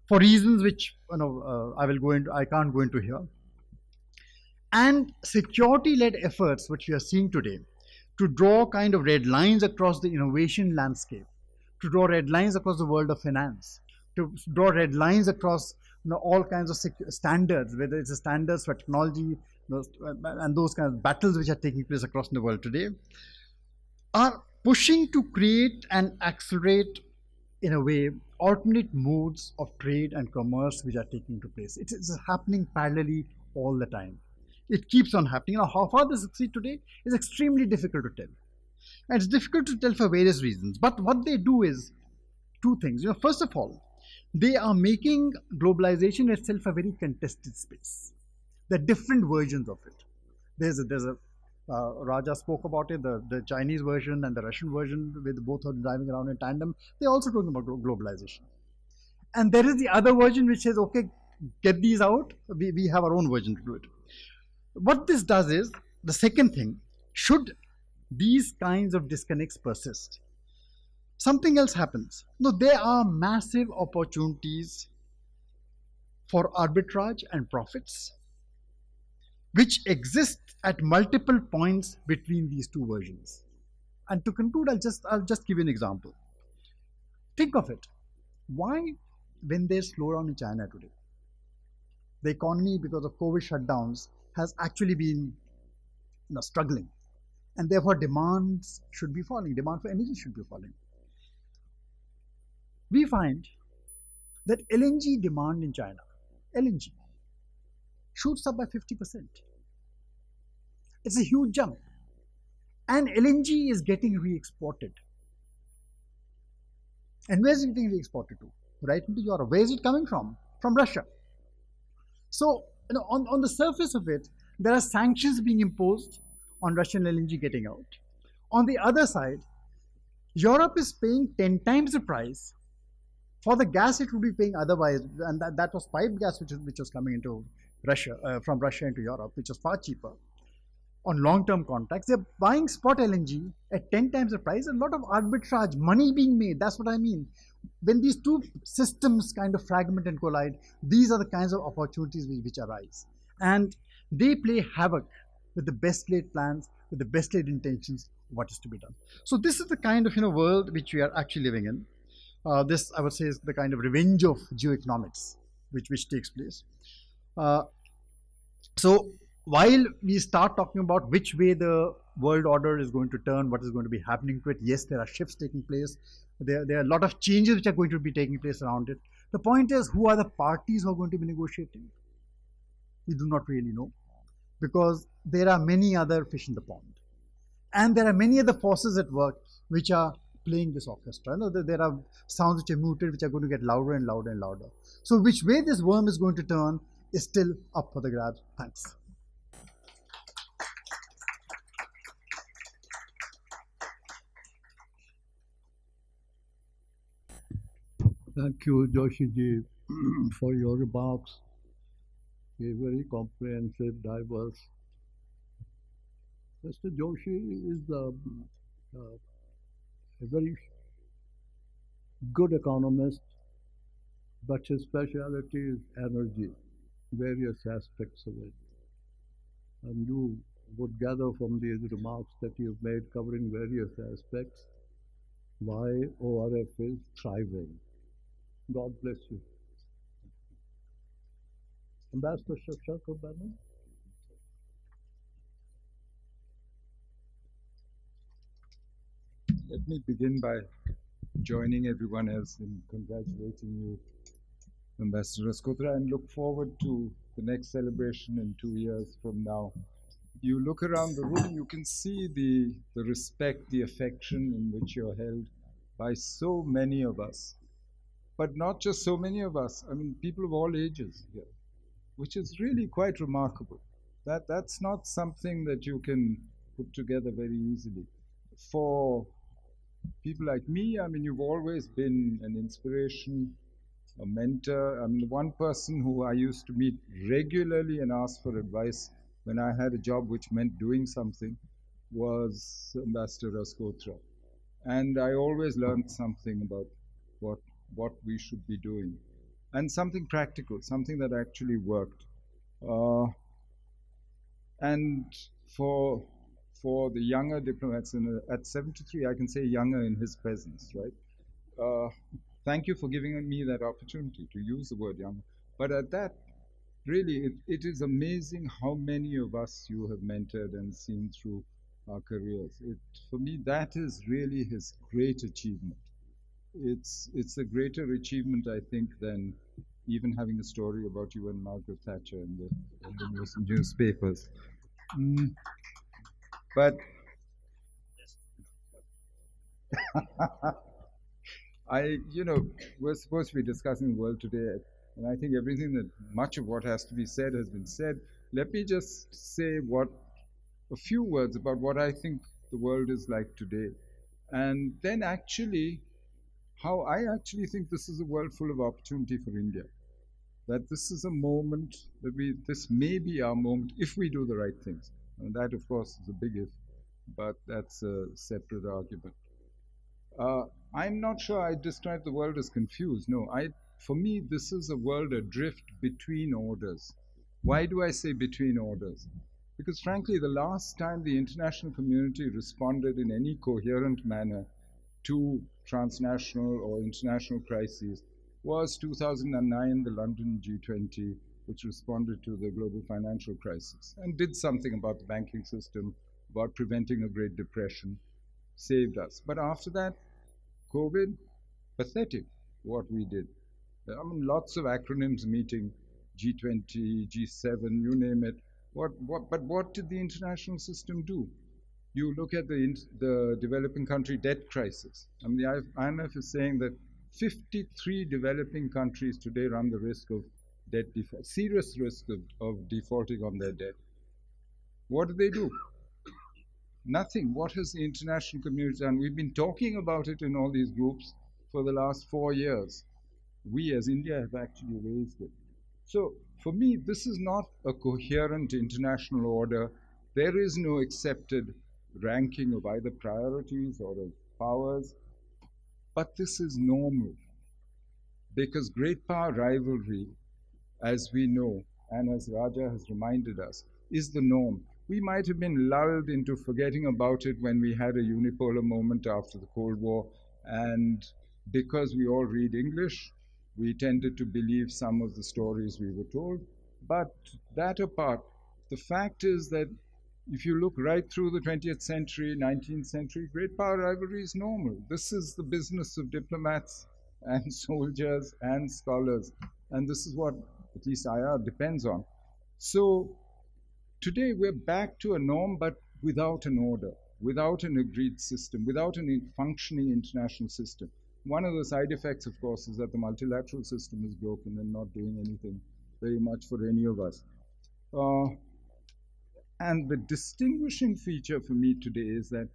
for reasons which I can't go into here. And security-led efforts, which we are seeing today, to draw kind of red lines across the innovation landscape, to draw red lines across the world of finance, to draw red lines across all kinds of standards, whether it's the standards for technology, and those kinds of battles which are taking place across the world today, are pushing to create and accelerate, in a way, alternate modes of trade and commerce which are taking place. It's happening parallelly all the time. It keeps on happening. How far this succeeds today is extremely difficult to tell. And it's difficult to tell for various reasons. But what they do is two things. First of all, they are making globalization itself a very contested space. There are different versions of it. There's a Raja spoke about it, the Chinese version and the Russian version, with both are driving around in tandem. They're also talking about globalization. And there is the other version which says, okay, get these out. We have our own version to do it. What this does is, the second thing, should these kinds of disconnects persist, something else happens. There are massive opportunities for arbitrage and profits which exist at multiple points between these two versions. And to conclude, I'll just give you an example. Think of it. Why, when there's slowdown in China today, the economy, because of COVID shutdowns, has actually been struggling, and therefore demands should be falling. Demand for energy should be falling. We find that LNG demand in China, LNG, shoots up by 50%. It's a huge jump. And LNG is getting re-exported. And where is it getting re-exported to? Right into Europe. Where is it coming from? From Russia. So, on the surface of it, there are sanctions being imposed on Russian LNG getting out. On the other side, Europe is paying 10 times the price for the gas it would be paying otherwise, and that was piped gas which was coming into Russia, from Russia into Europe, which was far cheaper. On long-term contracts, they're buying spot LNG at 10 times the price. A lot of arbitrage, money being made. That's what I mean. When these two systems kind of fragment and collide, these are the kinds of opportunities which arise. And they play havoc with the best laid plans, with the best laid intentions of what is to be done. So this is the kind of world which we are actually living in. This, I would say, is the kind of revenge of geoeconomics which takes place. So while we start talking about which way the world order is going to turn, what is going to be happening to it, yes, there are shifts taking place. There are a lot of changes which are going to be taking place around it. The point is, who are the parties who are going to be negotiating? We do not really know, because there are many other fish in the pond. And there are many other forces at work which are playing this orchestra. There are sounds which are muted, which are going to get louder and louder and louder. So which way this worm is going to turn is still up for the grabs. Thanks. Thank you, Joshi ji, for your remarks. Very comprehensive, diverse. Mr. Joshi is a very good economist, but his specialty is energy, various aspects of it. And you would gather from these remarks that you've made covering various aspects why ORF is thriving. God bless you. Ambassador Shivshankar, Menon. Let me begin by joining everyone else in congratulating you, Ambassador Rasgotra, and look forward to the next celebration in 2 years from now, you look around the room, you can see the respect, the affection in which you're held by so many of us. But not just so many of us, I mean, people of all ages here, which is really quite remarkable. That's not something that you can put together very easily. For people like me, I mean, you've always been an inspiration, a mentor. I mean, the one person who I used to meet regularly and ask for advice when I had a job which meant doing something was Ambassador Rasgotra. And I always learned something about what we should be doing. And something practical, something that actually worked. And for the younger diplomats, at 73, I can say younger in his presence, right? Thank you for giving me that opportunity to use the word young. But at that, really, it is amazing how many of us you have mentored and seen through our careers. For me, that is really his great achievement. It's a greater achievement, I think, than even having a story about you and Margaret Thatcher in the newspapers. But we're supposed to be discussing the world today, and I think much of what has to be said has been said. Let me just say a few words about what I think the world is like today, and then actually how I actually think this is a world full of opportunity for India. That this is a moment this may be our moment if we do the right things. And that, of course, is a big if, but that's a separate argument. I'm not sure I describe the world as confused. No, for me, this is a world adrift between orders. Why do I say between orders? Because frankly, the last time the international community responded in any coherent manner to transnational or international crises was 2009, the London G20, which responded to the global financial crisis and did something about the banking system, about preventing a Great Depression, saved us. But after that, COVID, pathetic what we did. I mean, lots of acronyms meeting, G20, G7, you name it. But what did the international system do? You look at the developing country debt crisis. I mean, the IMF is saying that 53 developing countries today run the risk of debt default, serious risk of defaulting on their debt. What do they do? Nothing. What has the international community done? We've been talking about it in all these groups for the last 4 years. We as India have actually raised it. So for me, this is not a coherent international order. There is no accepted ranking of either priorities or of powers. But this is normal, because great power rivalry, as we know, and as Raja has reminded us, is the norm. We might have been lulled into forgetting about it when we had a unipolar moment after the Cold War, and because we all read English, we tended to believe some of the stories we were told. But that apart, the fact is that if you look right through the 20th century, 19th century, great power rivalry is normal. This is the business of diplomats and soldiers and scholars. And this is what at least IR depends on. So today we're back to a norm, but without an order, without an agreed system, without a functioning international system. One of the side effects, of course, is that the multilateral system is broken and not doing anything very much for any of us. And the distinguishing feature for me today is that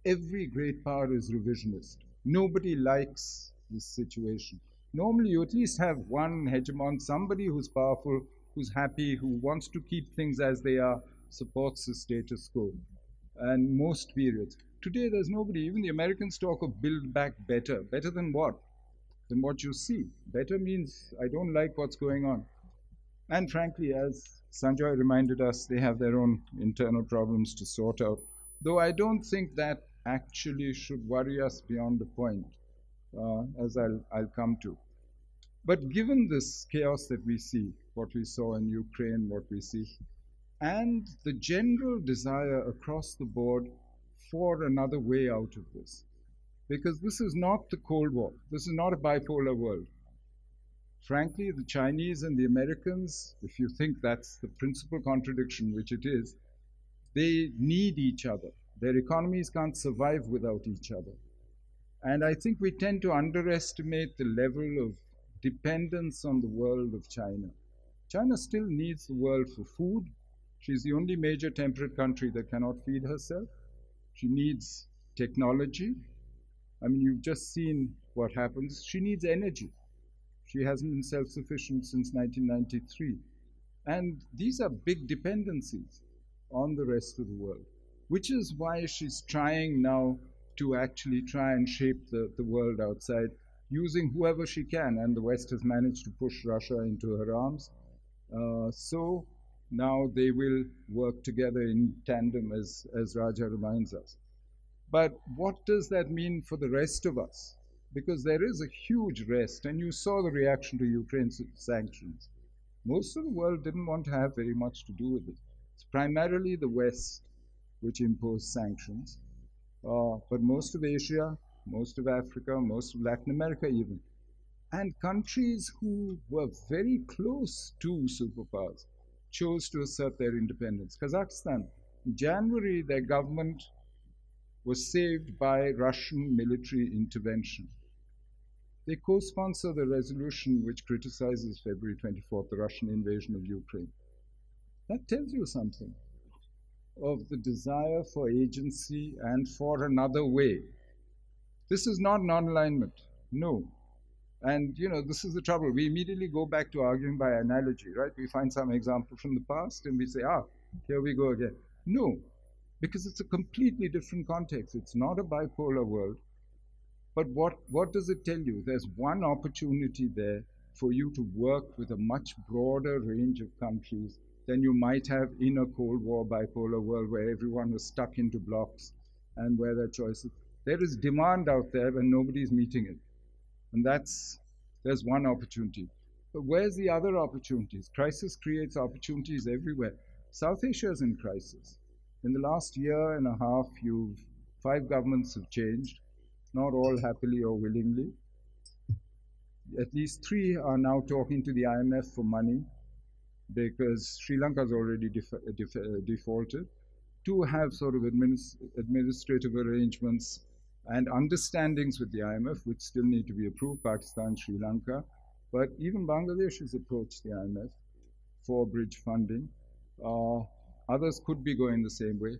every great power is revisionist. Nobody likes this situation. Normally, you at least have one hegemon, somebody who's powerful, who's happy, who wants to keep things as they are, supports the status quo. And most periods. Today, there's nobody. Even the Americans talk of build back better. Better than what? Than what you see. Better means I don't like what's going on. And frankly, as Sunjoy reminded us, they have their own internal problems to sort out. Though I don't think that actually should worry us beyond a point, as I'll come to. But given this chaos that we see, what we saw in Ukraine, what we see, and the general desire across the board for another way out of this, because this is not the Cold War, this is not a bipolar world. Frankly, the Chinese and the Americans, if you think that's the principal contradiction, which it is, They need each other. Their economies can't survive without each other. And I think we tend to underestimate the level of dependence on the world of China. China still needs the world for food. She's the only major temperate country that cannot feed herself. She needs technology. I mean, you've just seen what happens. She needs energy. She hasn't been self-sufficient since 1993. And these are big dependencies on the rest of the world, which is why she's trying now to actually try and shape the world outside using whoever she can. And the West has managed to push Russia into her arms. So now they will work together in tandem, as Raja reminds us. But what does that mean for the rest of us? Because there is a huge rest, and you saw the reaction to Ukraine's sanctions. Most of the world didn't want to have very much to do with it. It's primarily the West which imposed sanctions, but most of Asia, most of Africa, most of Latin America even, and countries who were very close to superpowers chose to assert their independence. Kazakhstan, in January, their government was saved by Russian military intervention. They co-sponsor the resolution which criticizes February 24th, the Russian invasion of Ukraine. That tells you something of the desire for agency and for another way. This is not non-alignment, no. And, you know, this is the trouble. We immediately go back to arguing by analogy, right? We find some example from the past and we say, here we go again. No, because it's a completely different context. It's not a bipolar world. But what does it tell you? There's one opportunity there for you to work with a much broader range of countries than you might have in a Cold War bipolar world where everyone was stuck into blocks and where their choices. There is demand out there and nobody's meeting it. And there's one opportunity. But where's the other opportunities? Crisis creates opportunities everywhere. South Asia is in crisis. In the last year and a half, 5 governments have changed, not all happily or willingly. At least 3 are now talking to the IMF for money because Sri Lanka has already defaulted. 2 have sort of administrative arrangements and understandings with the IMF, which still need to be approved, Pakistan, Sri Lanka. But even Bangladesh has approached the IMF for bridge funding. Others could be going the same way.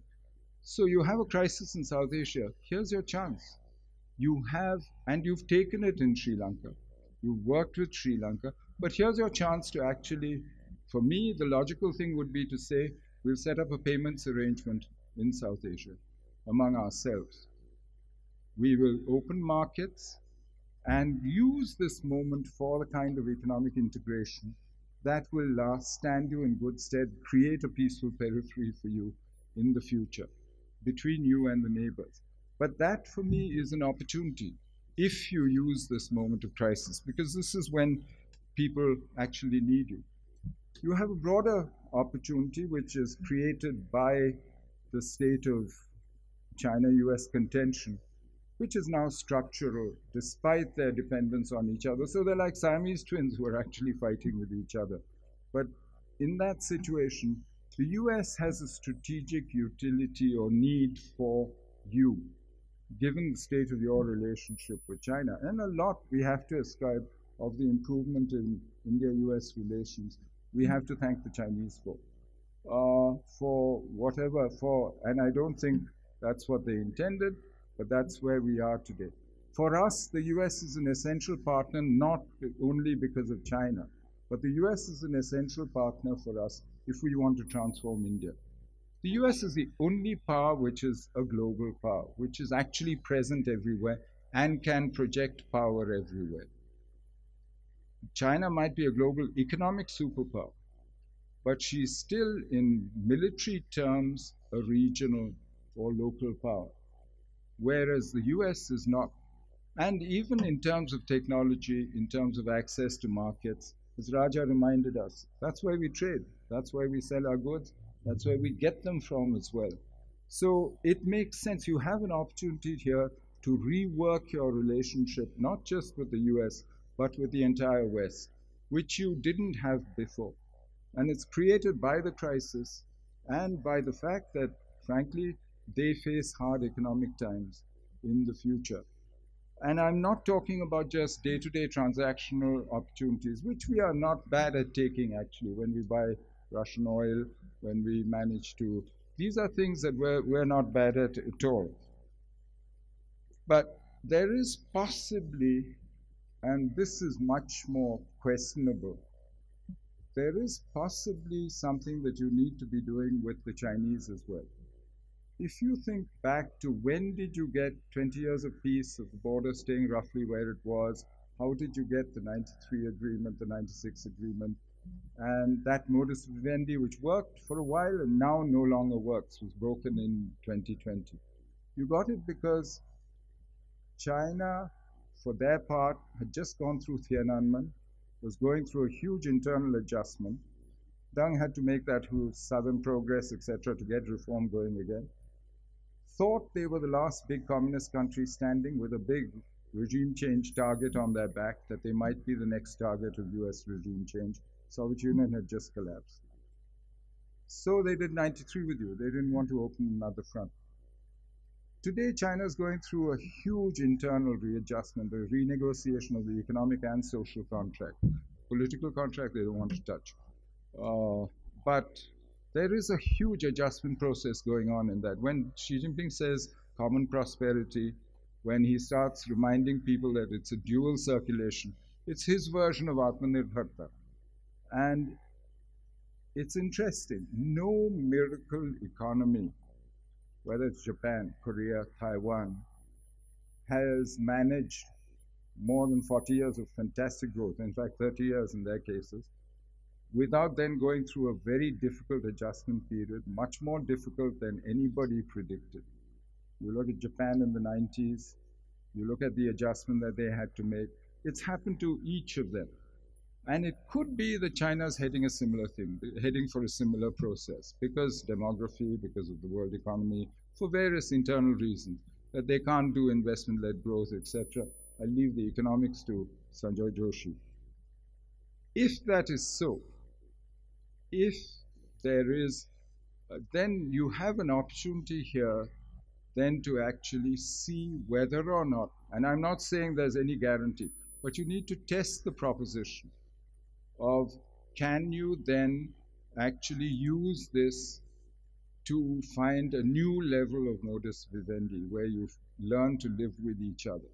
So you have a crisis in South Asia. Here's your chance. You have, and you've taken it in Sri Lanka. You've worked with Sri Lanka. But here's your chance to actually, for me, the logical thing would be to say, we'll set up a payments arrangement in South Asia among ourselves. We will open markets and use this moment for the kind of economic integration that will stand you in good stead, create a peaceful periphery for you in the future between you and the neighbors. But that, for me, is an opportunity if you use this moment of crisis, because this is when people actually need you. You have a broader opportunity, which is created by the state of China-US contention, which is now structural, despite their dependence on each other. So they're like Siamese twins who are actually fighting with each other. But in that situation, the US has a strategic utility or need for you, given the state of your relationship with China. And a lot we have to ascribe of the improvement in India-US relations, we have to thank the Chinese for whatever, and I don't think that's what they intended, but that's where we are today. For us, the US is an essential partner, not only because of China, but the US is an essential partner for us if we want to transform India. The US is the only power which is a global power, which is actually present everywhere and can project power everywhere. China might be a global economic superpower, but she's still, in military terms, a regional or local power, whereas the US is not. And even in terms of technology, in terms of access to markets, as Raja reminded us, that's where we trade, that's where we sell our goods, that's where we get them from as well. So it makes sense. You have an opportunity here to rework your relationship, not just with the US, but with the entire West, which you didn't have before. And it's created by the crisis and by the fact that frankly, they face hard economic times in the future. And I'm not talking about just day-to-day transactional opportunities, which we are not bad at taking, actually, when we buy Russian oil, when we manage to. These are things that we're not bad at all. But there is possibly, and this is much more questionable, there is possibly something that you need to be doing with the Chinese as well. If you think back to when did you get 20 years of peace, of the border staying roughly where it was, how did you get the 93 agreement, the 96 agreement, and that modus vivendi which worked for a while and now no longer works, was broken in 2020. You got it because China, for their part, had just gone through Tiananmen, was going through a huge internal adjustment. Deng had to make that southern progress, etc., to get reform going again. Thought they were the last big communist country standing with a big regime change target on their back, that they might be the next target of US regime change. Soviet Union had just collapsed. So they did 93 with you. They didn't want to open another front. Today, China is going through a huge internal readjustment, a renegotiation of the economic and social contract. Political contract, they don't want to touch. But there is a huge adjustment process going on in that. When Xi Jinping says common prosperity, when he starts reminding people that it's a dual circulation, it's his version of Atmanirbharta. And it's interesting, no miracle economy, whether it's Japan, Korea, Taiwan, has managed more than 40 years of fantastic growth, in fact 30 years in their cases, without then going through a very difficult adjustment period, much more difficult than anybody predicted. You look at Japan in the 90s, you look at the adjustment that they had to make, it's happened to each of them. And it could be that China's heading a similar thing, heading for a similar process, because demography, because of the world economy, for various internal reasons, that they can't do investment-led growth, etc. I'll leave the economics to Sunjoy Joshi. If that is so, if there is, then you have an opportunity here then to actually see whether or not, and I'm not saying there's any guarantee, but you need to test the proposition of can you then actually use this to find a new level of modus vivendi where you learn to live with each other.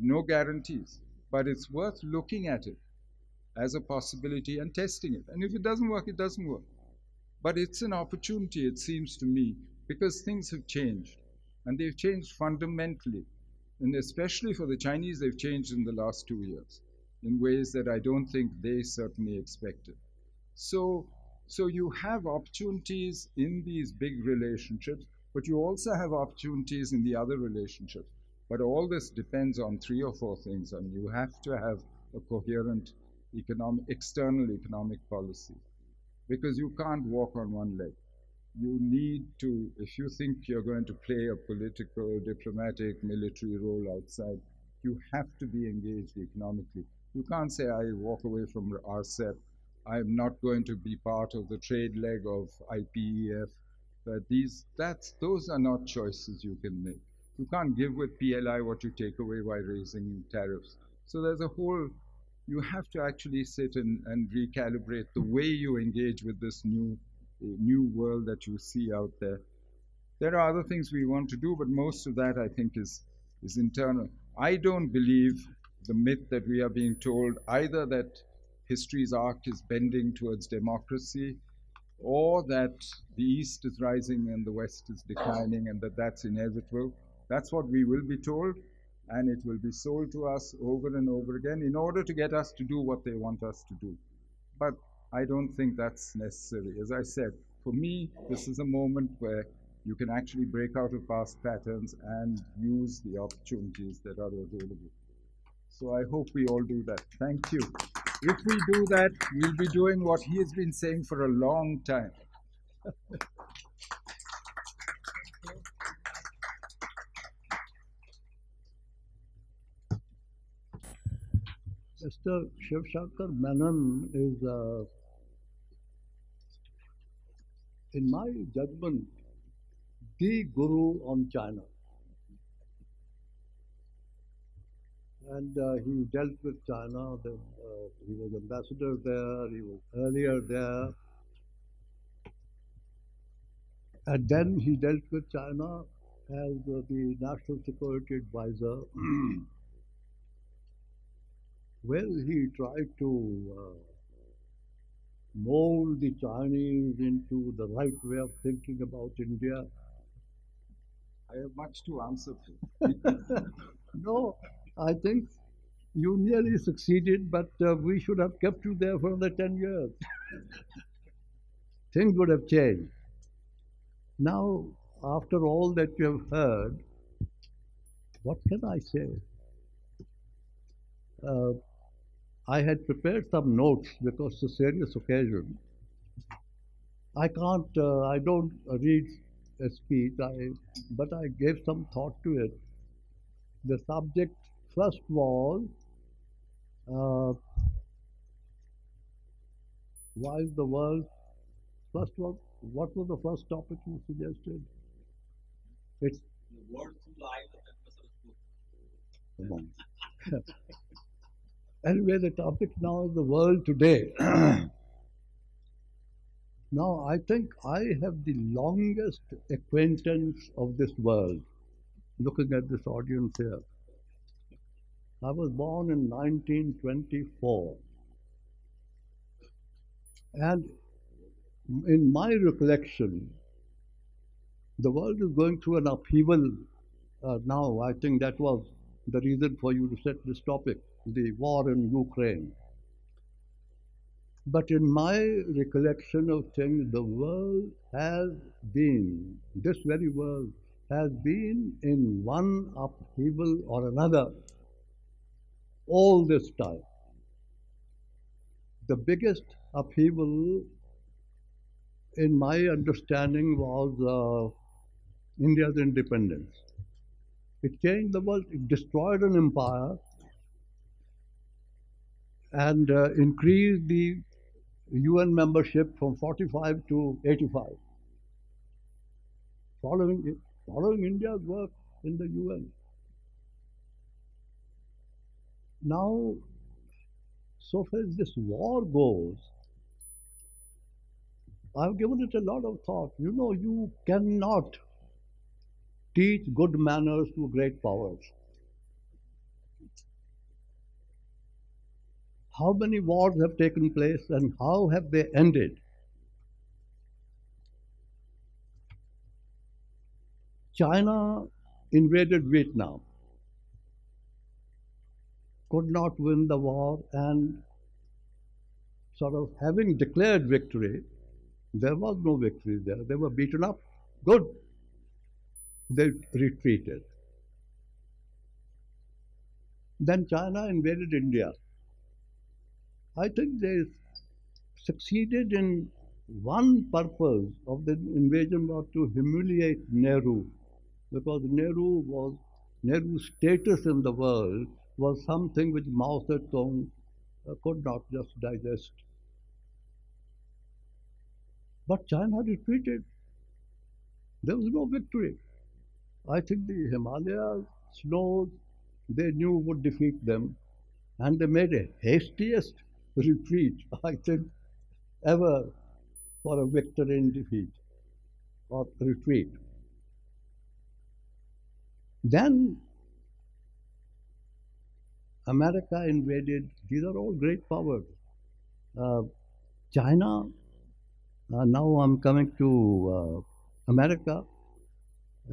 No guarantees, but it's worth looking at it as a possibility and testing it. And if it doesn't work, it doesn't work. But it's an opportunity, it seems to me, because things have changed. And they've changed fundamentally. And especially for the Chinese, they've changed in the last 2 years in ways that I don't think they certainly expected. So you have opportunities in these big relationships, but you also have opportunities in the other relationships. But all this depends on 3 or 4 things. I mean, you have to have a coherent external economic policy, because you can't walk on one leg. You need to, if you think you're going to play a political, diplomatic, military role outside, you have to be engaged economically. You can't say, I walk away from RCEP, I'm not going to be part of the trade leg of IPEF. Those are not choices you can make. You can't give with PLI what you take away by raising tariffs. So there's a whole, you have to actually sit and recalibrate the way you engage with this new world that you see out there. There are other things we want to do, but most of that, I think, is internal. I don't believe the myth that we are being told, either that history's arc is bending towards democracy, or that the East is rising and the West is declining, and that's inevitable. That's what we will be told, and it will be sold to us over and over again in order to get us to do what they want us to do. But I don't think that's necessary. As I said, for me, this is a moment where you can actually break out of past patterns and use the opportunities that are available. So I hope we all do that. Thank you. If we do that, we'll be doing what he has been saying for a long time. Mr. Shivshankar Menon is, in my judgment, the guru on China. And he dealt with China. He was ambassador there. He was earlier there. And then he dealt with China as the National Security Advisor. Well, he tried to mold the Chinese into the right way of thinking about India. I have much to answer for. No, I think you nearly succeeded, but we should have kept you there for another 10 years. Things would have changed. Now, after all that you have heard, what can I say? I had prepared some notes because it's a serious occasion. I don't read a speech, but I gave some thought to it. The subject first was, why is the world, first was, what was the first topic you suggested? It's the world through the eyes of the Anyway, the topic now is the world today. Now, I think I have the longest acquaintance of this world, looking at this audience here. I was born in 1924. And in my recollection, the world is going through an upheaval now. I think that was the reason for you to set this topic, the war in Ukraine. But in my recollection of things, the world has been, this very world has been in one upheaval or another all this time. The biggest upheaval, in my understanding, was India's independence. It changed the world, it destroyed an empire and increased the UN membership from 45 to 85. Following India's work in the UN. Now, so far as this war goes, I've given it a lot of thought. You know, you cannot teach good manners to great powers. How many wars have taken place and how have they ended? China invaded Vietnam, could not win the war, and sort of having declared victory, there was no victory there. They were beaten up. Good. They retreated. Then China invaded India. I think they succeeded in one purpose of the invasion was to humiliate Nehru, because Nehru's status in the world was something which Mao Zedong could not just digest. But China retreated. There was no victory. I think the Himalaya snows, they knew would defeat them, and they made a hastiest retreat, I think, ever for a victory in defeat or retreat. Then America invaded. These are all great powers. China, now I'm coming to America.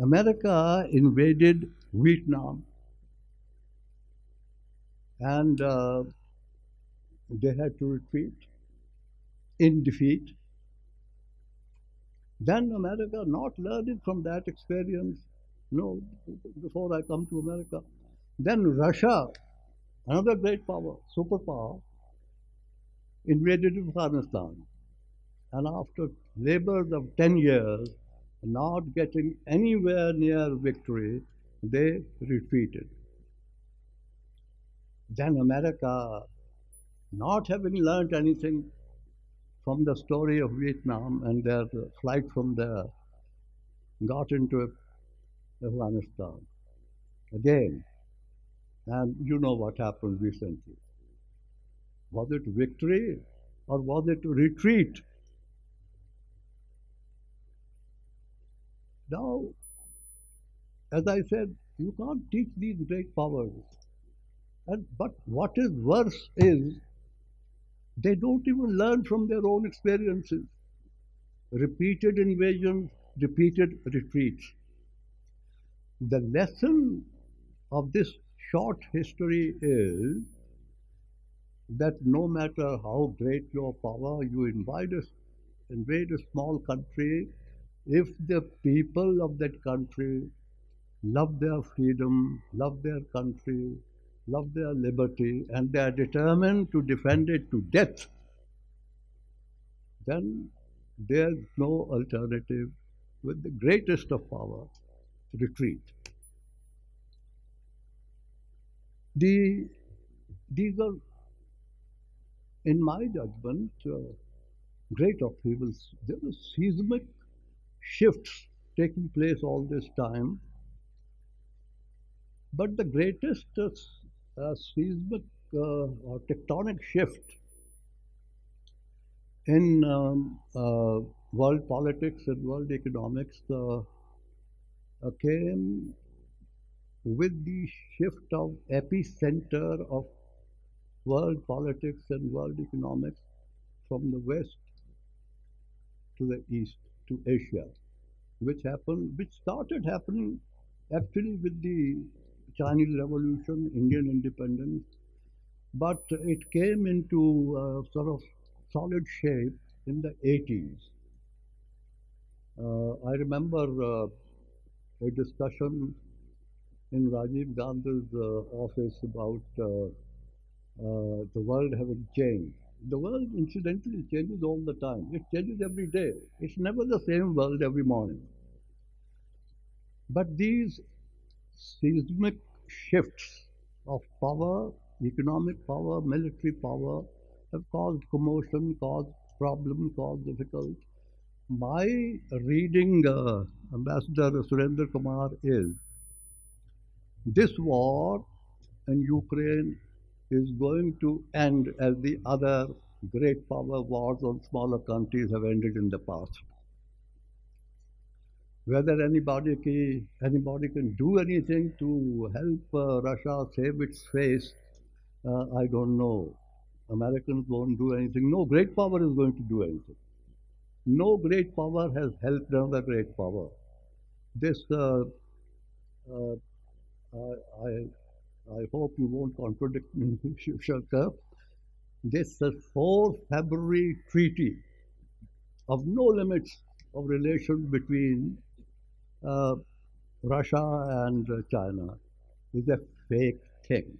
America invaded Vietnam, and they had to retreat in defeat. Then America, not learning from that experience, no, before I come to America, then Russia, another great power, superpower, invaded Afghanistan. And after labors of 10 years, not getting anywhere near victory, they retreated. Then America, not having learned anything from the story of Vietnam and their flight from there, got into Afghanistan again. And you know what happened recently. Was it victory or was it retreat? Now, as I said, you can't teach these great powers. But what is worse is they don't even learn from their own experiences. Repeated invasions, repeated retreats. The lesson of this short history is that no matter how great your power, you invade a small country, if the people of that country love their freedom, love their country, love their liberty, and they are determined to defend it to death, then there's no alternative with the greatest of power, retreat. These are, in my judgment, great upheavals. There are seismic shifts taking place all this time. But the greatest seismic or tectonic shift in world politics and world economics came with the shift of epicenter of world politics and world economics from the west to the east, to Asia, which started happening actually with the Chinese Revolution, Indian independence, but it came into sort of solid shape in the 80s. I remember a discussion in Rajiv Gandhi's office about the world having changed. The world, incidentally, changes all the time. It changes every day. It's never the same world every morning. But these seismic shifts of power, economic power, military power, have caused commotion, caused problem, caused difficulty. My reading, Ambassador Surendra Kumar, is this war in Ukraine is going to end as the other great power wars on smaller countries have ended in the past. Whether anybody can do anything to help Russia save its face, I don't know. Americans won't do anything. No great power is going to do anything. No great power has helped another great power. This, I hope you won't contradict me, Shivshankar. This 4 February treaty of no limits of relation between Russia and China is a fake thing.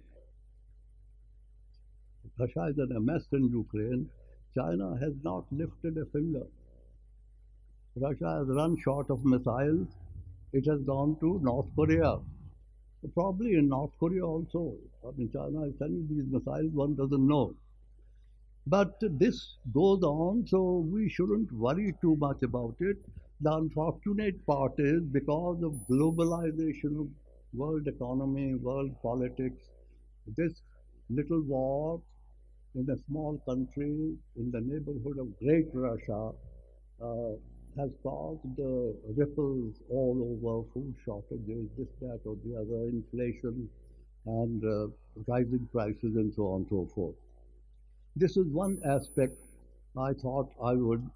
Russia is in a mess in Ukraine. China has not lifted a finger. Russia has run short of missiles. It has gone to North Korea. Probably in North Korea also. I mean, China is sending these missiles, one doesn't know. But this goes on, so we shouldn't worry too much about it. The unfortunate part is because of globalization of world economy, world politics, this little war in a small country in the neighborhood of Great Russia has caused ripples all over, food shortages, this, that, or the other, inflation, and rising prices, and so on and so forth. This is one aspect I thought I would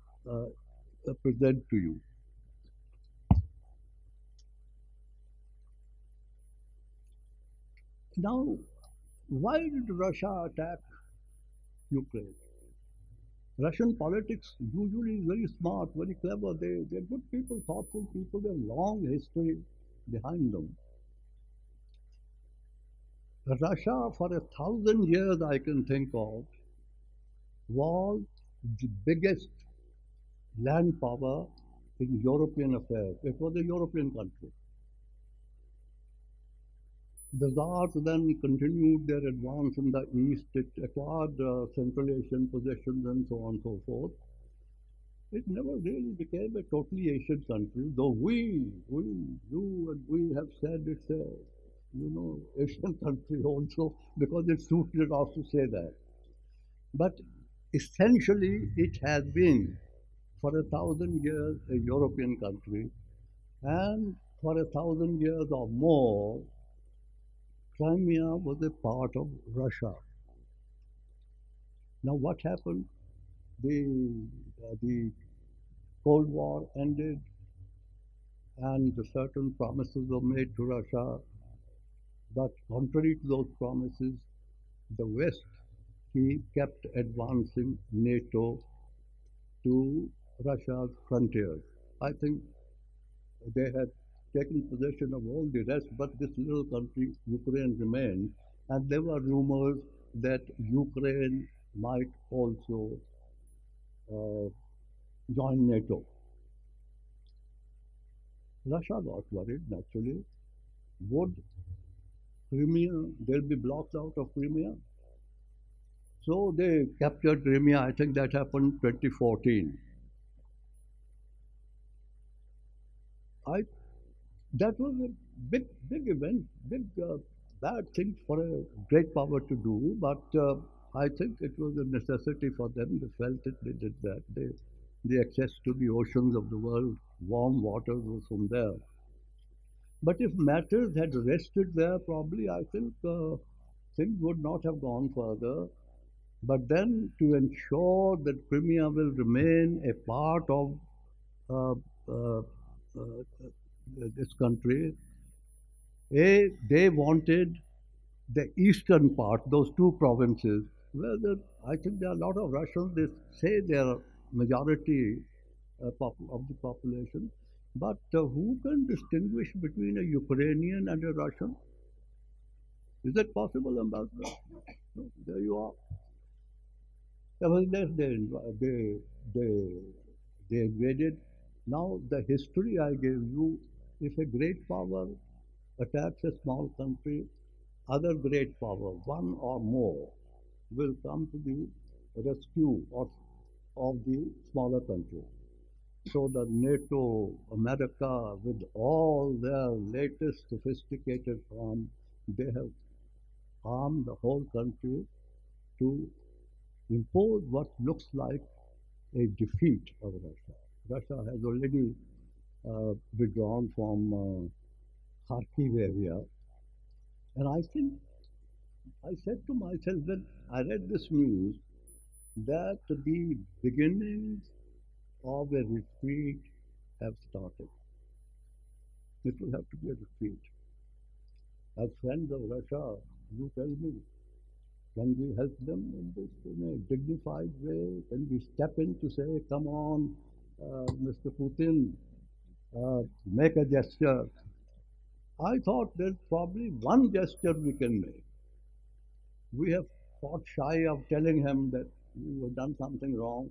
present to you. Now, why did Russia attack Ukraine? Russian politics usually is very smart, very clever. They're good people, thoughtful people. They have long history behind them. Russia, for 1,000 years I can think of, was the biggest land power in European affairs. It was a European country. The Tsars then continued their advance in the east. It acquired Central Asian possessions and so on and so forth. it never really became a totally Asian country, though you and we have said it's a, Asian country also, because it suited us to say that. But essentially, it has been for 1,000 years a European country, and for 1,000 years or more, Crimea was a part of Russia. Now, what happened? The Cold War ended, and certain promises were made to Russia. But contrary to those promises, the West kept advancing NATO to Russia's frontiers. I think they had taken possession of all the rest, but this little country, Ukraine, remained. And there were rumors that Ukraine might also join NATO. Russia got worried, naturally. Would Crimea, they'll be blocked out of Crimea? So they captured Crimea. I think that happened 2014. That was a big event, bad thing for a great power to do, but I think it was a necessity for them. They felt it, they did that. The access to the oceans of the world, warm waters was from there. But if matters had rested there, probably I think things would not have gone further. But then to ensure that Crimea will remain a part of this country, they wanted the eastern part, those two provinces, where I think there are a lot of Russians, they say they are majority of the population, but who can distinguish between a Ukrainian and a Russian? Is that possible, Ambassador? No, there you are. Nevertheless, they invaded. Now, the history I gave you, if a great power attacks a small country, other great power, one or more, will come to the rescue of the smaller country. So the NATO, America, with all their latest sophisticated arms, they have armed the whole country to impose what looks like a defeat of Russia. Russia has already withdrawn from Kharkiv area. And I think, I said to myself when I read this news that the beginnings of a retreat have started. It will have to be a retreat. As friends of Russia, you tell me, can we help them in this in a dignified way? Can we step in to say, come on, Mr. Putin, make a gesture? I thought there's probably one gesture we can make. We have fought shy of telling him that you have done something wrong,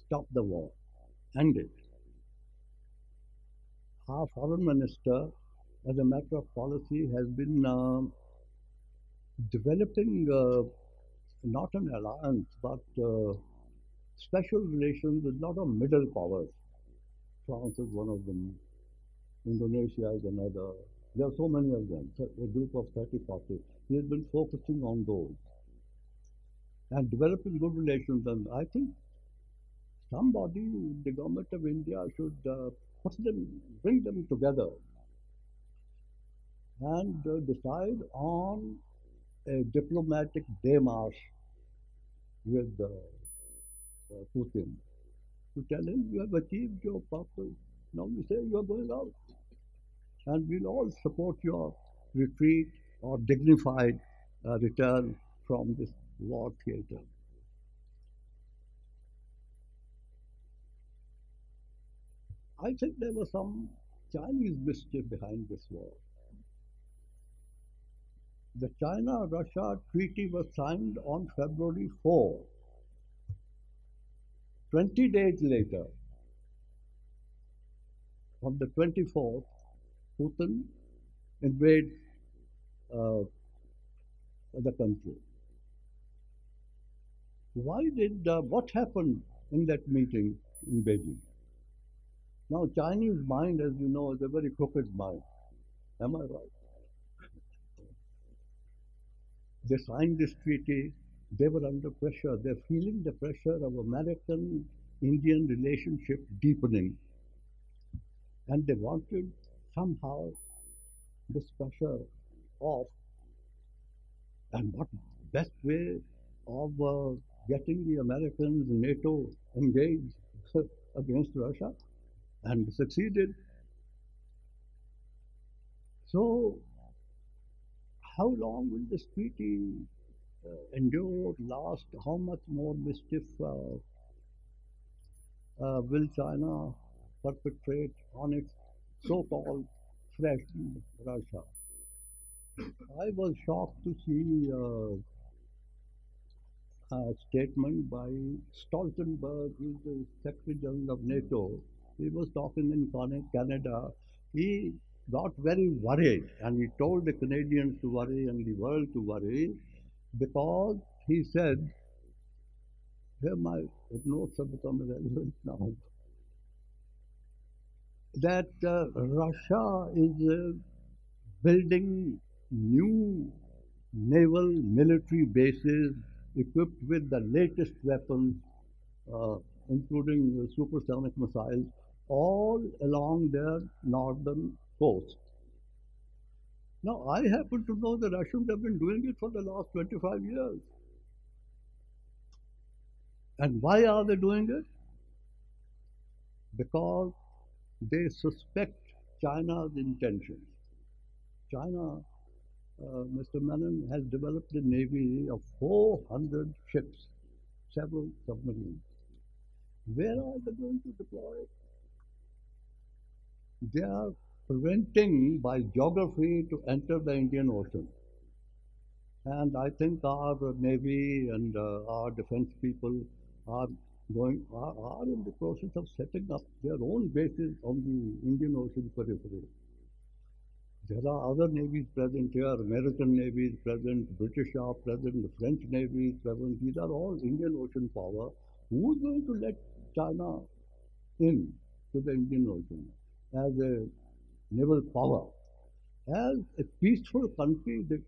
stop the war, end it. Our foreign minister, as a matter of policy, has been developing not an alliance, but special relations with a lot of middle powers. France is one of them, Indonesia is another. There are so many of them, a group of 30, 40. He has been focusing on those and developing good relations. And I think somebody, the government of India, should bring them together and decide on a diplomatic démarche with Putin to tell him you have achieved your purpose. Now you say you are going out, and we'll all support your retreat or dignified return from this war theater. I think there was some Chinese mischief behind this war. The China-Russia treaty was signed on February 4. 20 days later, on the 24th, Putin invades the country. Why did, what happened in that meeting? in Beijing. Now, Chinese mind, as you know, is a very crooked mind. Am I right? They signed this treaty. They were under pressure. They're feeling the pressure of American-Indian relationship deepening. And they wanted somehow this pressure off. And what best way of getting the Americans, NATO engaged against Russia, and succeeded. So, how long will this treaty endure, last? How much more mischief will China perpetrate on its so-called friend Russia? I was shocked to see a statement by Stoltenberg, who is the Secretary General of NATO. He was talking in Canada. He got very worried, and he told the Canadians to worry and the world to worry, because he said, here my notes have become irrelevant now, that Russia is building new naval military bases equipped with the latest weapons, including supersonic missiles, all along their northern coast. Now, I happen to know the Russians have been doing it for the last 25 years. And why are they doing it? Because they suspect China's intentions. China, Mr. Menon, has developed a navy of 400 ships, several submarines. Where are they going to deploy it? They are preventing by geography to enter the Indian Ocean. And I think our Navy and our defense people are in the process of setting up their own bases on the Indian Ocean periphery. There are other navies present here, American Navy is present, British are present, the French Navy is present. These are all Indian Ocean power. Who is going to let China in to the Indian Ocean as a naval power? As a peaceful country, the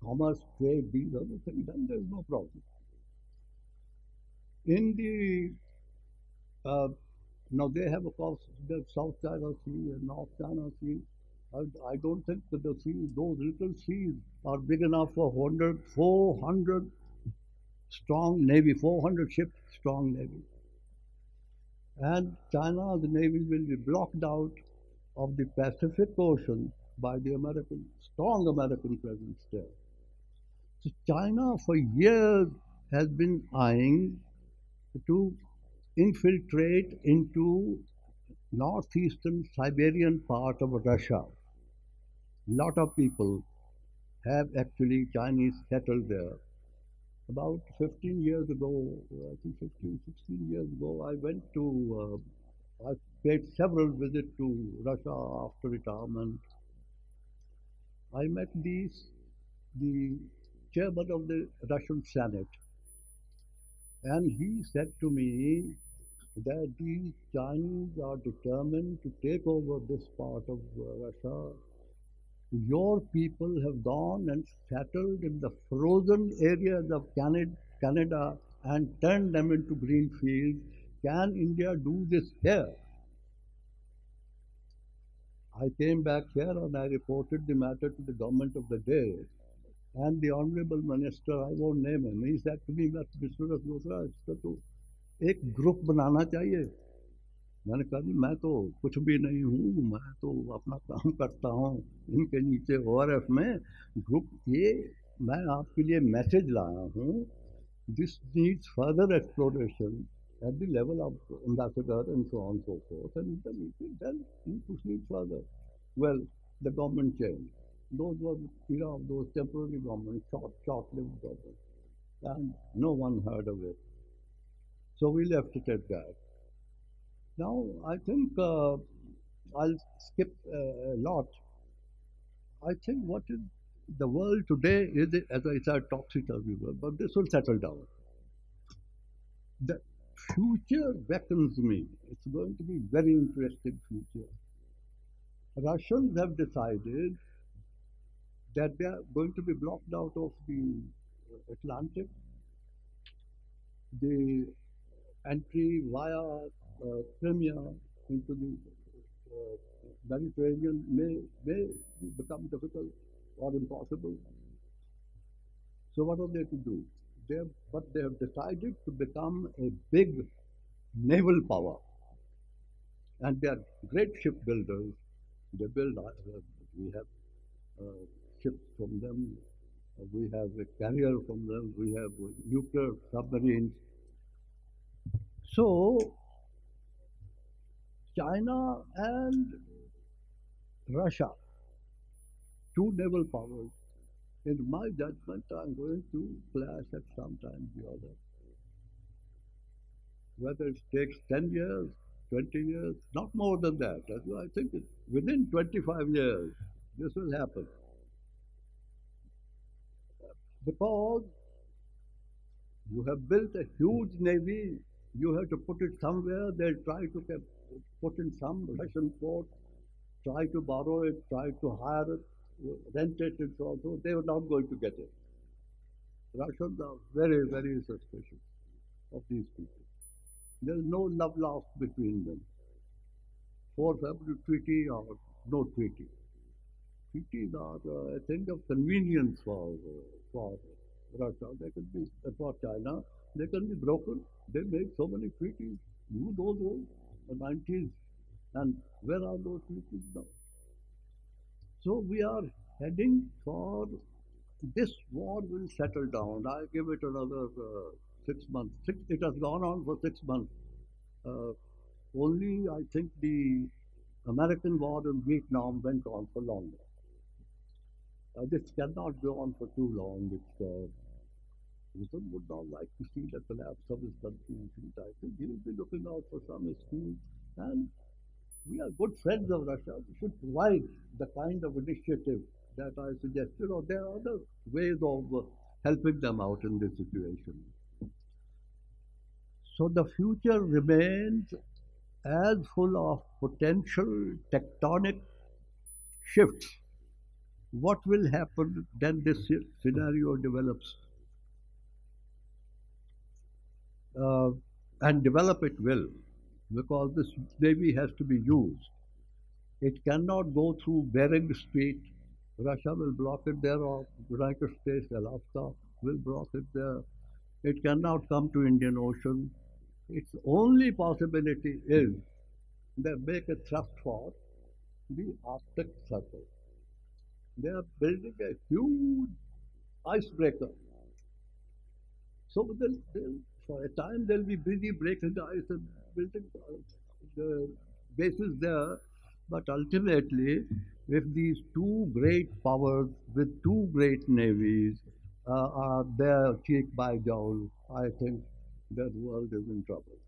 commerce, trade, these other things, then there is no problem. In the now they have, of course, the South China Sea and North China Sea. I don't think that the seas, those little seas, are big enough for 400 strong navy, 400 ship strong navy. And China's navy will be blocked out of the Pacific Ocean by the strong American presence there. So China for years has been eyeing to infiltrate into northeastern Siberian part of Russia. Lot of people have actually Chinese settled there. About 15 years ago, I think 15, 16 years ago, I went to, I paid several visits to Russia after retirement. I met the chairman of the Russian Senate, and he said to me that the Chinese are determined to take over this part of Russia. Your people have gone and settled in the frozen areas of Canada and turned them into green fields. Can India do this here? I came back here and I reported the matter to the government of the day. And the Honorable Minister, I won't name him, he said to me, Mr. Rasgotra, इसका तो एक group बनाना चाहिए. मैंने कहा जी मैं तो कुछ भी नहीं हूँ, मैं तो अपना काम करता हूँ. इनके नीचे ORF में ग्रुप ये मैं आपके लिए मैसेज लाया हूँ. This needs further exploration at the level of ambassador and so on and so forth. And then you proceed further. Well, the government changed. Those were the era of those temporary governments, short-lived governments, and no one heard of it. So we left it at that. Now, I think I'll skip a lot. I think what is the world today is, as I said, topsy-turvy world, but this will settle down. future beckons me. It's going to be very interesting future. Russians have decided that they are going to be blocked out of the Atlantic. The entry via Crimea into the Mediterranean may become difficult or impossible. So what are they to do? But they have decided to become a big naval power. And they are great shipbuilders. They build, we have ships from them, we have a carrier from them, we have nuclear submarines. So, China and Russia, two naval powers, in my judgment, are going to clash at some time or the other. Whether it takes 10 years, 20 years, not more than that. I think within 25 years, this will happen. Because you have built a huge navy, you have to put it somewhere, they'll try to put in some Russian port, try to borrow it, try to hire it, rent it, and so on. So they are not going to get it. Russians are very, very suspicious of these people. There is no love lost between them. Forcible treaty or no treaty. Treaties are a thing of convenience for Russia. They can be, for China, they can be broken. They make so many treaties. You know those, the 90s. And where are those treaties now? So we are heading for, this war will settle down. I give it another 6 months. It has gone on for 6 months. Only, I think, the American war in Vietnam went on for longer. This cannot go on for too long. Putin would not like to see the collapse of his country. I think he will be looking out for some excuse. And we are good friends of Russia. We should provide the kind of initiative that I suggested, or there are other ways of helping them out in this situation. So the future remains as full of potential tectonic shifts. What will happen then this scenario develops? And develop it will, because this navy has to be used. It cannot go through Bering Strait. Russia will block it there, or United States, Alaska will block it there. It cannot come to Indian Ocean. Its only possibility is they make a thrust for the Arctic Circle. They are building a huge icebreaker. So for a time they'll be busy breaking the ice and building the bases there. But ultimately, if these two great powers with two great navies are there cheek by jowl, I think the world is in trouble.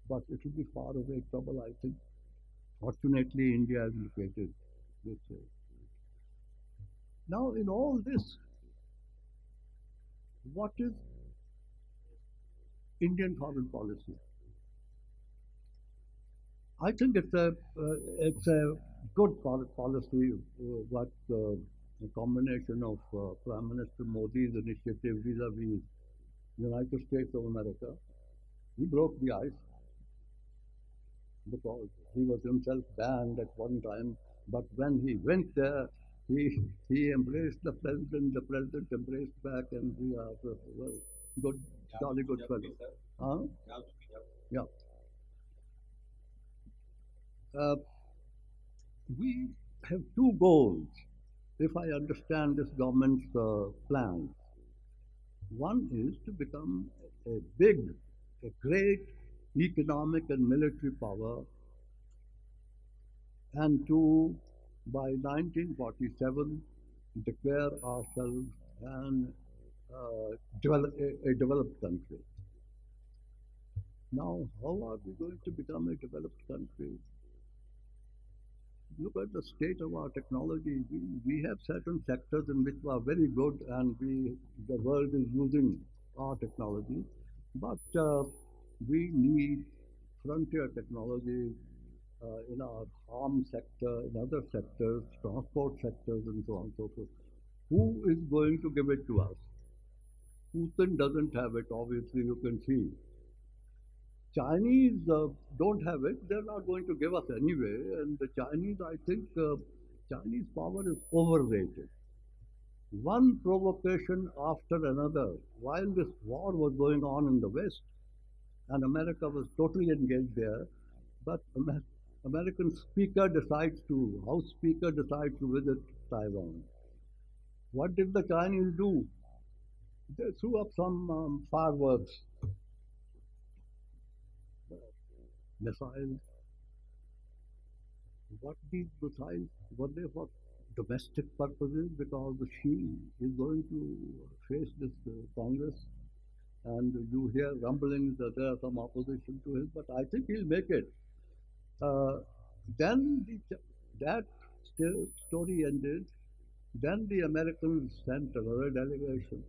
But it will be far away trouble, I think. Fortunately, India is located this way. Now, in all this, what is Indian foreign policy? I think it's a good foreign policy, what a combination of Prime Minister Modi's initiative vis-a-vis United States of America. He broke the ice because he was himself banned at one time, but when he went there, he embraced the president embraced back, and we are good, jolly good fellow. Huh? Yeah. We have two goals, if I understand this government's plan. One is to become a great economic and military power, and to, by 1947, declare ourselves a developed country. Now, how are we going to become a developed country? Look at the state of our technology. We have certain sectors in which we are very good, and the world is using our technology. But we need frontier technologies in our arms sector, in other sectors, transport sectors, and so on and so forth. Who is going to give it to us? Putin doesn't have it, obviously, you can see. Chinese don't have it, they're not going to give us anyway, and the Chinese, I think, Chinese power is overrated. One provocation after another, while this war was going on in the West, and America was totally engaged there, but American speaker decides to, House Speaker decides to visit Taiwan. What did the Chinese do? They threw up some fireworks, missiles. What these missiles were they for domestic purposes? Because Xi is going to face this Congress, and you hear rumblings that there are some opposition to him, but I think he'll make it. Then that story ended. Then the Americans sent another delegation.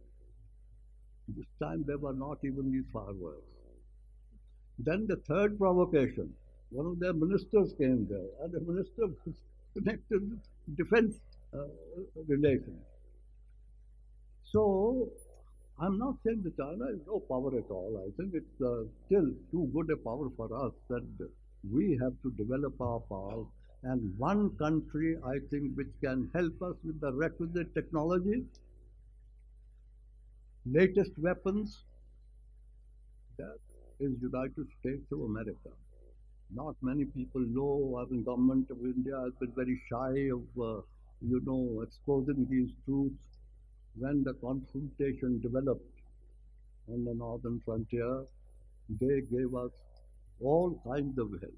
This time there were not even these fireworks. Then the third provocation, one of their ministers came there, and the minister was connected with defense relations. So, I'm not saying that China is no power at all. I think it's still too good a power for us that we have to develop our power. And one country, I think, which can help us with the requisite technology, latest weapons, that is United States of America. Not many people know. I mean, government of India has been very shy of, exposing these truths. When the confrontation developed on the northern frontier, they gave us all kinds of help.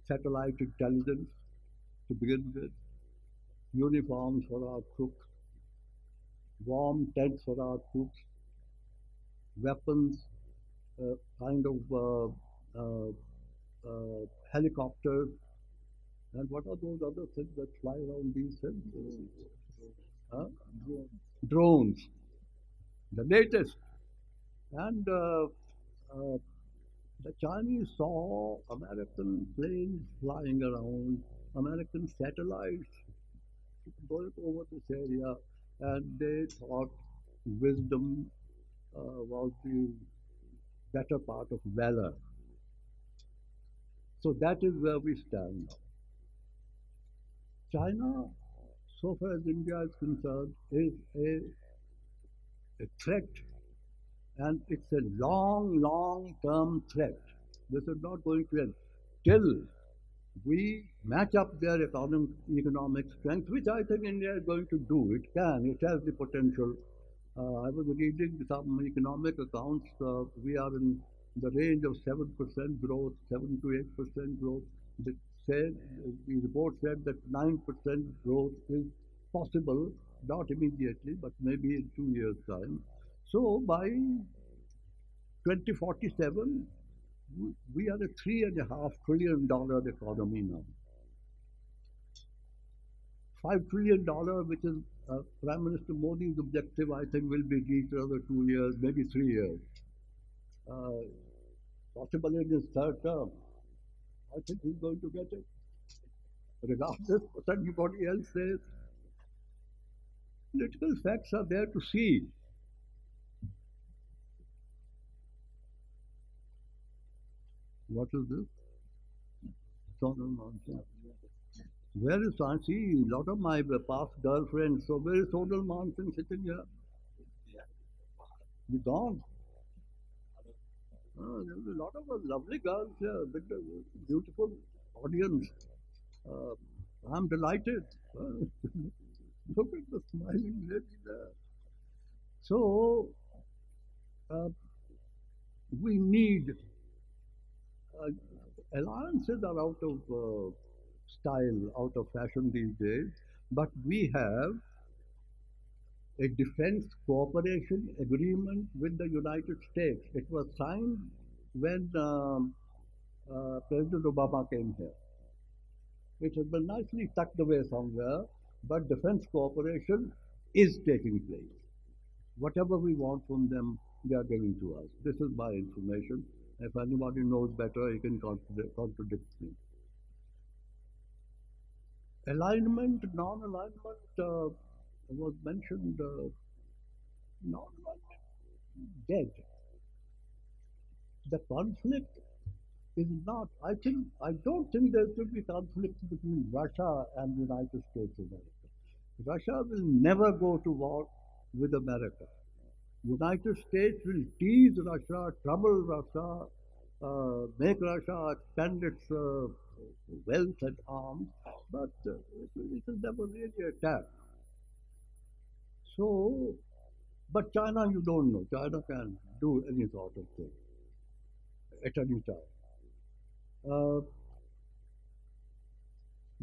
Satellite intelligence to begin with, uniforms for our troops, warm tents for our troops, weapons, helicopters, and what are those other things that fly around these things? Drones, the latest. And the Chinese saw American planes flying around, American satellites going over this area, and they thought wisdom was the better part of valor. So that is where we stand now. China, so far as India is concerned, is a threat, and it's a long-term threat. This is not going to end till we match up their economic strength, which I think India is going to do. It can, it has the potential. I was reading some economic accounts. We are in the range of 7% growth, 7 to 8% growth. The report said that 9% growth is possible, not immediately, but maybe in 2 years' time. So by 2047, we are a $3.5 trillion economy now. $5 trillion, which is Prime Minister Modi's objective, I think will be reached another 2 years, maybe 3 years. Possibly in his third term. I think he's going to get it. Regardless what anybody else says, political facts are there to see. What is this? Total nonsense. Where is Sansi? A lot of my past girlfriends. So where is total nonsense sitting here? You gone? There's a lot of lovely girls here, with a beautiful audience. I'm delighted. Look at the smiling lady there. So, we need alliances are out of style, out of fashion these days, but we have a defense cooperation agreement with the United States. It was signed when President Obama came here. It has been nicely tucked away somewhere, but defense cooperation is taking place. Whatever we want from them, they are giving to us. This is my information. If anybody knows better, he can contradict me. Alignment, non-alignment was mentioned. Non-alignment, dead. The conflict is not. I don't think there should be conflict between Russia and the United States of America. Russia will never go to war with America. United States will tease Russia, trouble Russia, make Russia expend its wealth and arms, but it will never really attack. So, but China, you don't know. China can do any sort of thing at any time.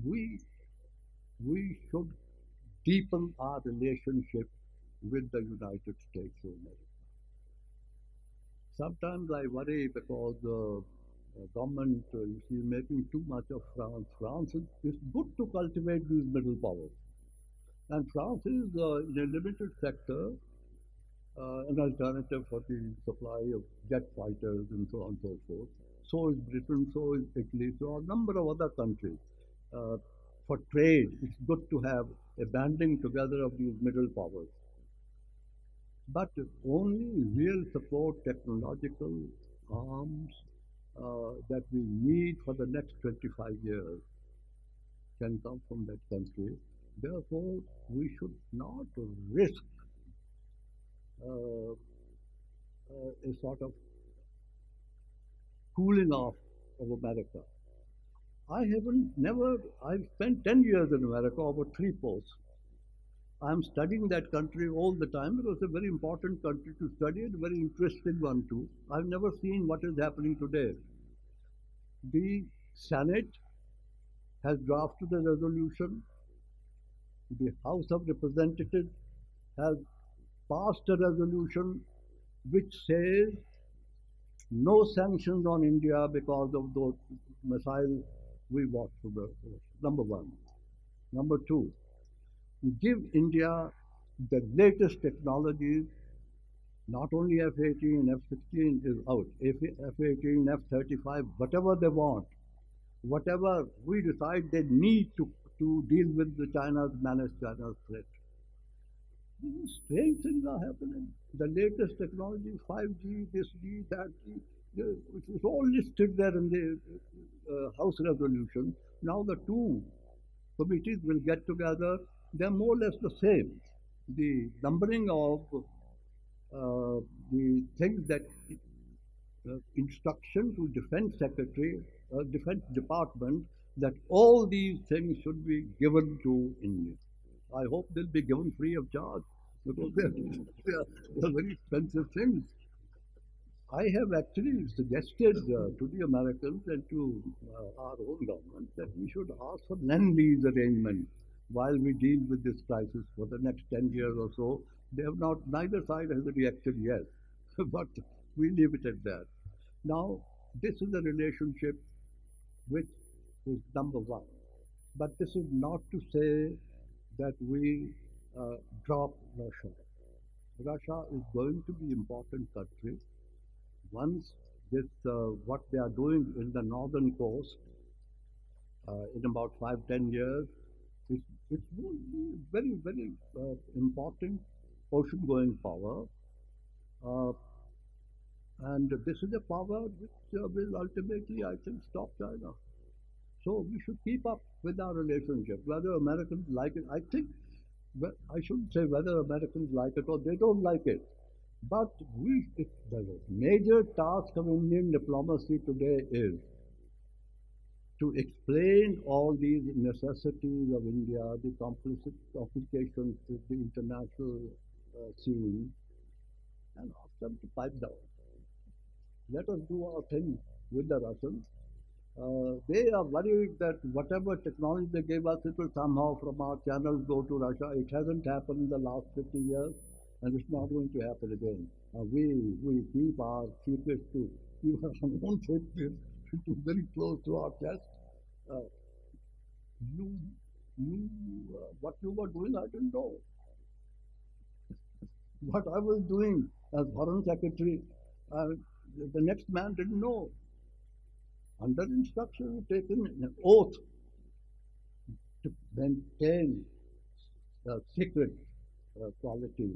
We should deepen our relationship with the United States of America. Sometimes I worry because the government is making too much of France. France is good to cultivate these middle powers. And France is, in a limited sector, an alternative for the supply of jet fighters and so on and so forth. So is Britain, so is Italy, so a number of other countries. For trade, it's good to have a banding together of these middle powers. But only real support, technological arms that we need for the next 25 years can come from that country. Therefore, we should not risk a sort of cooling off of America. I've spent 10 years in America over 3 posts. I'm studying that country all the time because it's a very important country to study and a very interesting one too. I've never seen what is happening today. The Senate has drafted a resolution. The House of Representatives has passed a resolution which says no sanctions on India because of those missiles we bought from the number one. Number two, give India the latest technologies, not only F-18, F-16 is out, F-18, F-35, whatever they want, whatever we decide they need to deal with the manage China's threat. Strange things are happening. The latest technology, 5G, this G, that G, it is all listed there in the House resolution. Now the two committees will get together. They're more or less the same. The numbering of the things that instruction to Defense Secretary, Defense Department, that all these things should be given to India. I hope they'll be given free of charge because they're very expensive things. I have actually suggested to the Americans and to our own government that we should ask for lend-lease arrangement while we deal with this crisis for the next 10 years or so. They have not, neither side has reacted yet, but we leave it at that. Now, this is a relationship which is number one. But this is not to say that we drop Russia. Russia is going to be an important country. Once this, what they are doing in the northern coast, in about 5-10 years, it will be very, very important ocean-going power. And this is a power which will ultimately, I think, stop China. So we should keep up with our relationship, whether Americans like it. I think, I shouldn't say whether Americans like it or they don't like it. But the major task of Indian diplomacy today is to explain all these necessities of India, the complications with the international scene, and ask them to pipe down. Let us do our thing with the Russians. They are worried that whatever technology they gave us, it will somehow from our channels go to Russia. It hasn't happened in the last 50 years, and it's not going to happen again. We keep our secrets to keep our own secrets very close to our chest. What you were doing, I didn't know. what I was doing as Foreign Secretary, the next man didn't know. Under instruction, taken an oath to maintain the secret quality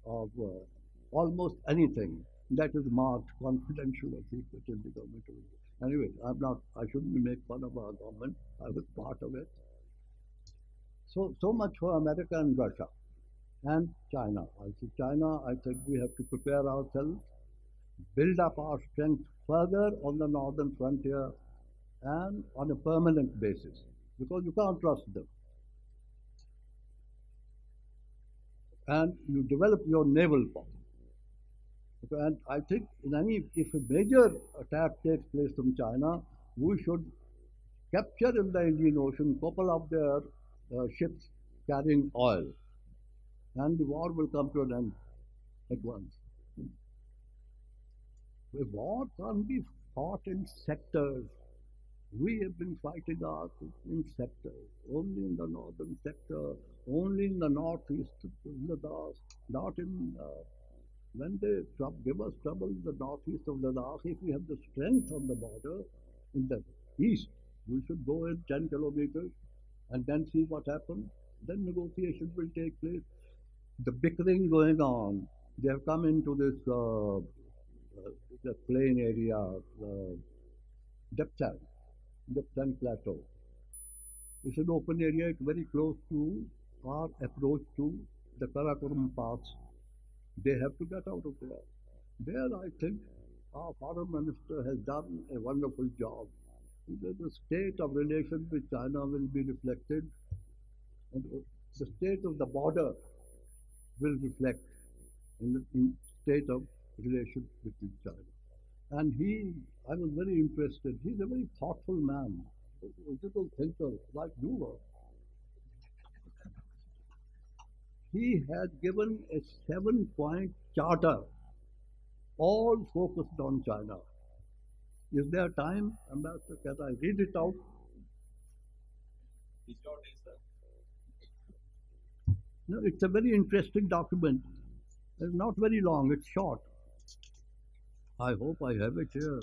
of almost anything that is marked confidential or secret in the government of India. Anyway, I shouldn't make fun of our government. I was part of it. So much for America and Russia and China. I think we have to prepare ourselves, build up our strength further on the northern frontier and on a permanent basis, because you can't trust them. And you develop your naval power. And I think if a major attack takes place from China, we should capture in the Indian Ocean a couple of their ships carrying oil, and the war will come to an end at once. The war can't be fought in sectors. We have been fighting ours in sectors, only in the northern sector, only in the northeast of Ladakh, not in, when they give us trouble in the northeast of Ladakh, if we have the strength on the border in the east, we should go in 10 kilometers and then see what happens. Then negotiations will take place. The bickering going on, they have come into this the plain area, Depth Plateau. It's an open area, it's very close to our approach to the Karakoram Pass. They have to get out of there. There, I think, our foreign minister has done a wonderful job. The state of relations with China will be reflected, and the state of the border will reflect in the state of relations between China. And I was very interested. He's a very thoughtful man, a little thinker like you were. He had given a 7-point charter, all focused on China. Is there time, Ambassador? Can I read it out? No, it's a very interesting document. It's not very long, it's short. I hope I have it here.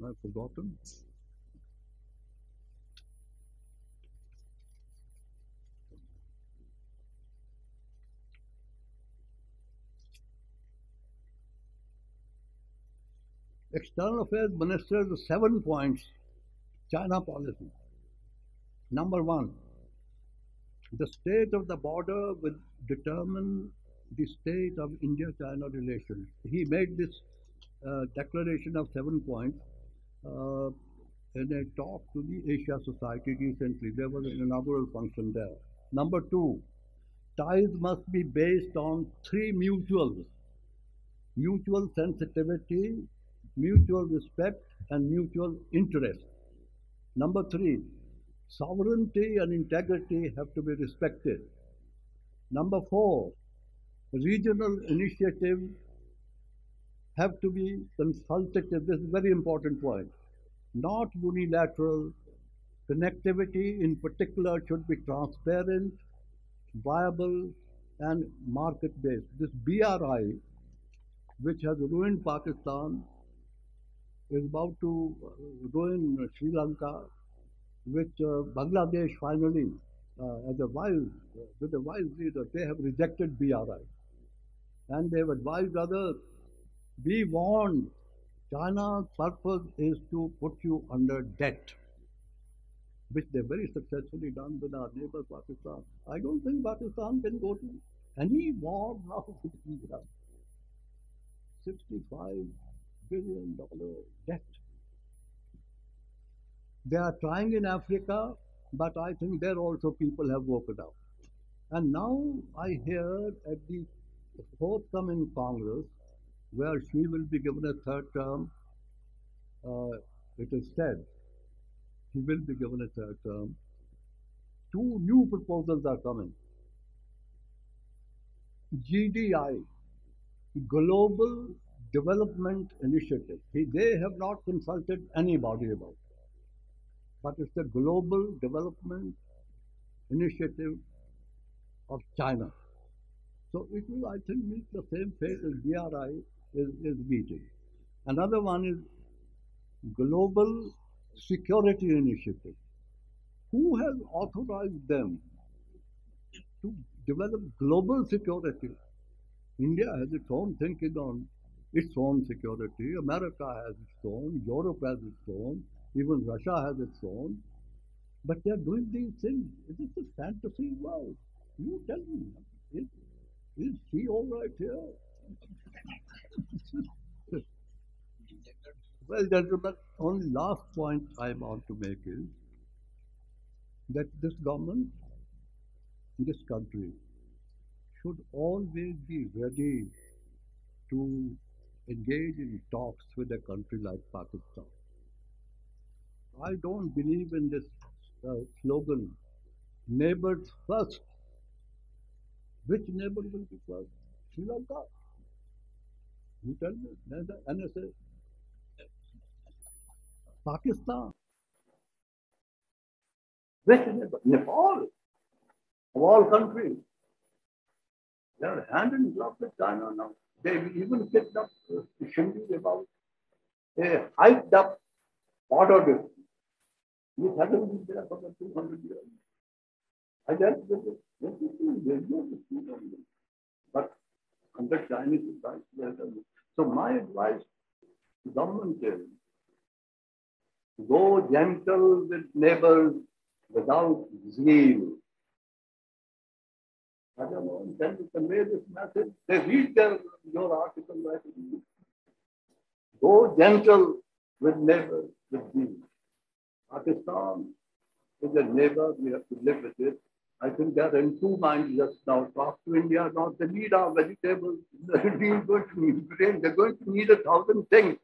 I've forgotten. External Affairs Minister, the 7 points, China policy. Number 1, the state of the border will determine the state of India-China relations. He made this declaration of 7 points in a talk to the Asia Society recently. There was an inaugural function there. Number 2, ties must be based on 3 mutuals: mutual sensitivity, mutual respect, and mutual interest. Number 3, sovereignty and integrity have to be respected. Number 4, regional initiatives have to be consultative. This is a very important point. Not unilateral. Connectivity in particular should be transparent, viable, and market-based. This BRI, which has ruined Pakistan, is about to ruin Sri Lanka, which Bangladesh finally, with a wise leader, they have rejected BRI. And they have advised others, be warned, China's purpose is to put you under debt, which they've very successfully done with our neighbor Pakistan. I don't think Pakistan can go to any war now with India. $65 billion debt. They are trying in Africa, but I think there also people have woken up. And now I hear at the forthcoming Congress, where she will be given a 3rd term, it is said she will be given a 3rd term. 2 new proposals are coming. GDI, Global Development Initiative. They have not consulted anybody about it. But it's the Global Development Initiative of China. So it will, I think, meet the same fate as BRI is meeting. Another one is Global Security Initiative. Who has authorized them to develop global security? India has its own thinking on its own security. America has its own. Europe has its own. Even Russia has its own. But they are doing these things. It is a fantasy world. You tell me, is she all right here? Well, gentlemen, only last point I want to make is that this government, this country, should always be ready to engage in talks with a country like Pakistan. I don't believe in this slogan, neighbors first. Which neighbor will be first? Sri Lanka. You tell me. And I say, Pakistan. Which neighbor? Nepal. Of all countries. They are hand in glove with China now. They even picked up Shindy about a hyped up border dispute. It hasn't been there for 200 years. I dealt with it. There's no dispute on this. But under Chinese advice, so my advice to government is go gentle with neighbors without zeal. I don't know, intend to convey this message. They read your article right away. Go gentle with neighbors with zeal. Pakistan is a neighbor, we have to live with it. I think they are in two minds just now. Talk to India, now they need our vegetables, they're going to need grain, they're going to need 1,000 things.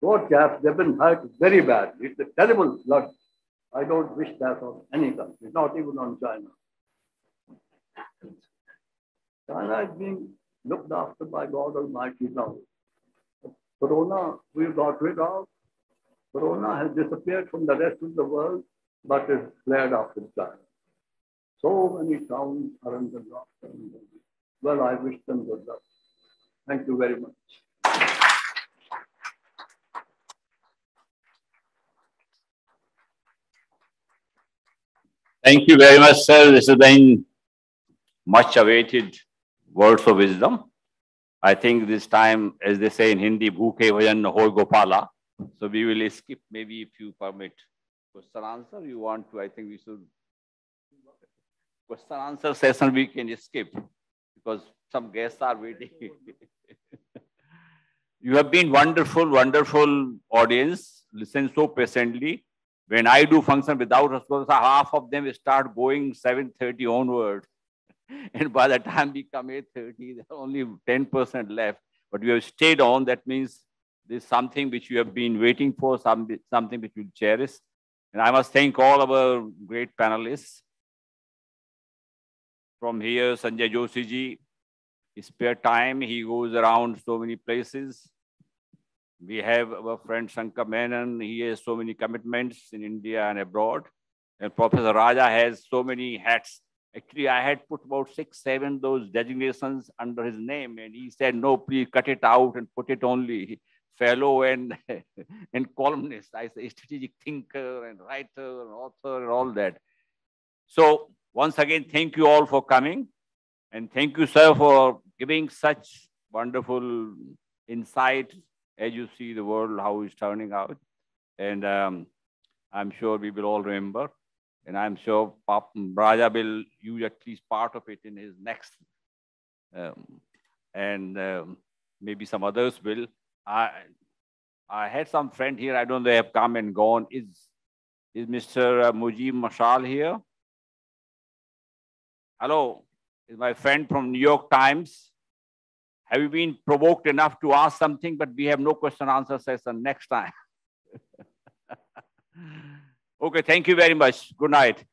Poor chaps, they've been hurt very badly. It's a terrible flood. I don't wish that on any country, not even on China. China is being looked after by God Almighty now. Corona, we got rid of. Corona has disappeared from the rest of the world, but it's flared up in China. So many towns are under lockdown. Well, I wish them good luck. Thank you very much. Thank you very much, sir. This has been much awaited words of wisdom. I think this time, as they say in Hindi, Bhooke Vajan Hoy Gopala. So we will skip maybe if you permit. Question answer, you want to, I think we should. Question answer session we can skip because some guests are waiting. You have been wonderful, wonderful audience. Listen so patiently. When I do function without Rasgotra, half of them start going 7:30 onward. And by the time we come 8:30, there are only 10% left. But you have stayed on. That means there's something which you have been waiting for, something which you cherish. And I must thank all our great panelists. From here, Sanjay Joshi ji, spare time, he goes around so many places. We have our friend Shankar Menon, he has so many commitments in India and abroad. And Professor Raja has so many hats. Actually, I had put about 6, 7 those designations under his name, and he said, no, please cut it out and put it only fellow and, and columnist. I say strategic thinker and writer and author and all that. So once again, thank you all for coming. And thank you, sir, for giving such wonderful insight as you see the world, how it's turning out. And I'm sure we will all remember. And I'm sure Raja will use at least part of it in his next. Maybe some others will. I had some friend here. I don't know, they have come and gone. Is Mr. Mujib Mashal here? Hello, is my friend from New York Times. Have you been provoked enough to ask something, but we have no question answer session next time. Okay, thank you very much. Good night.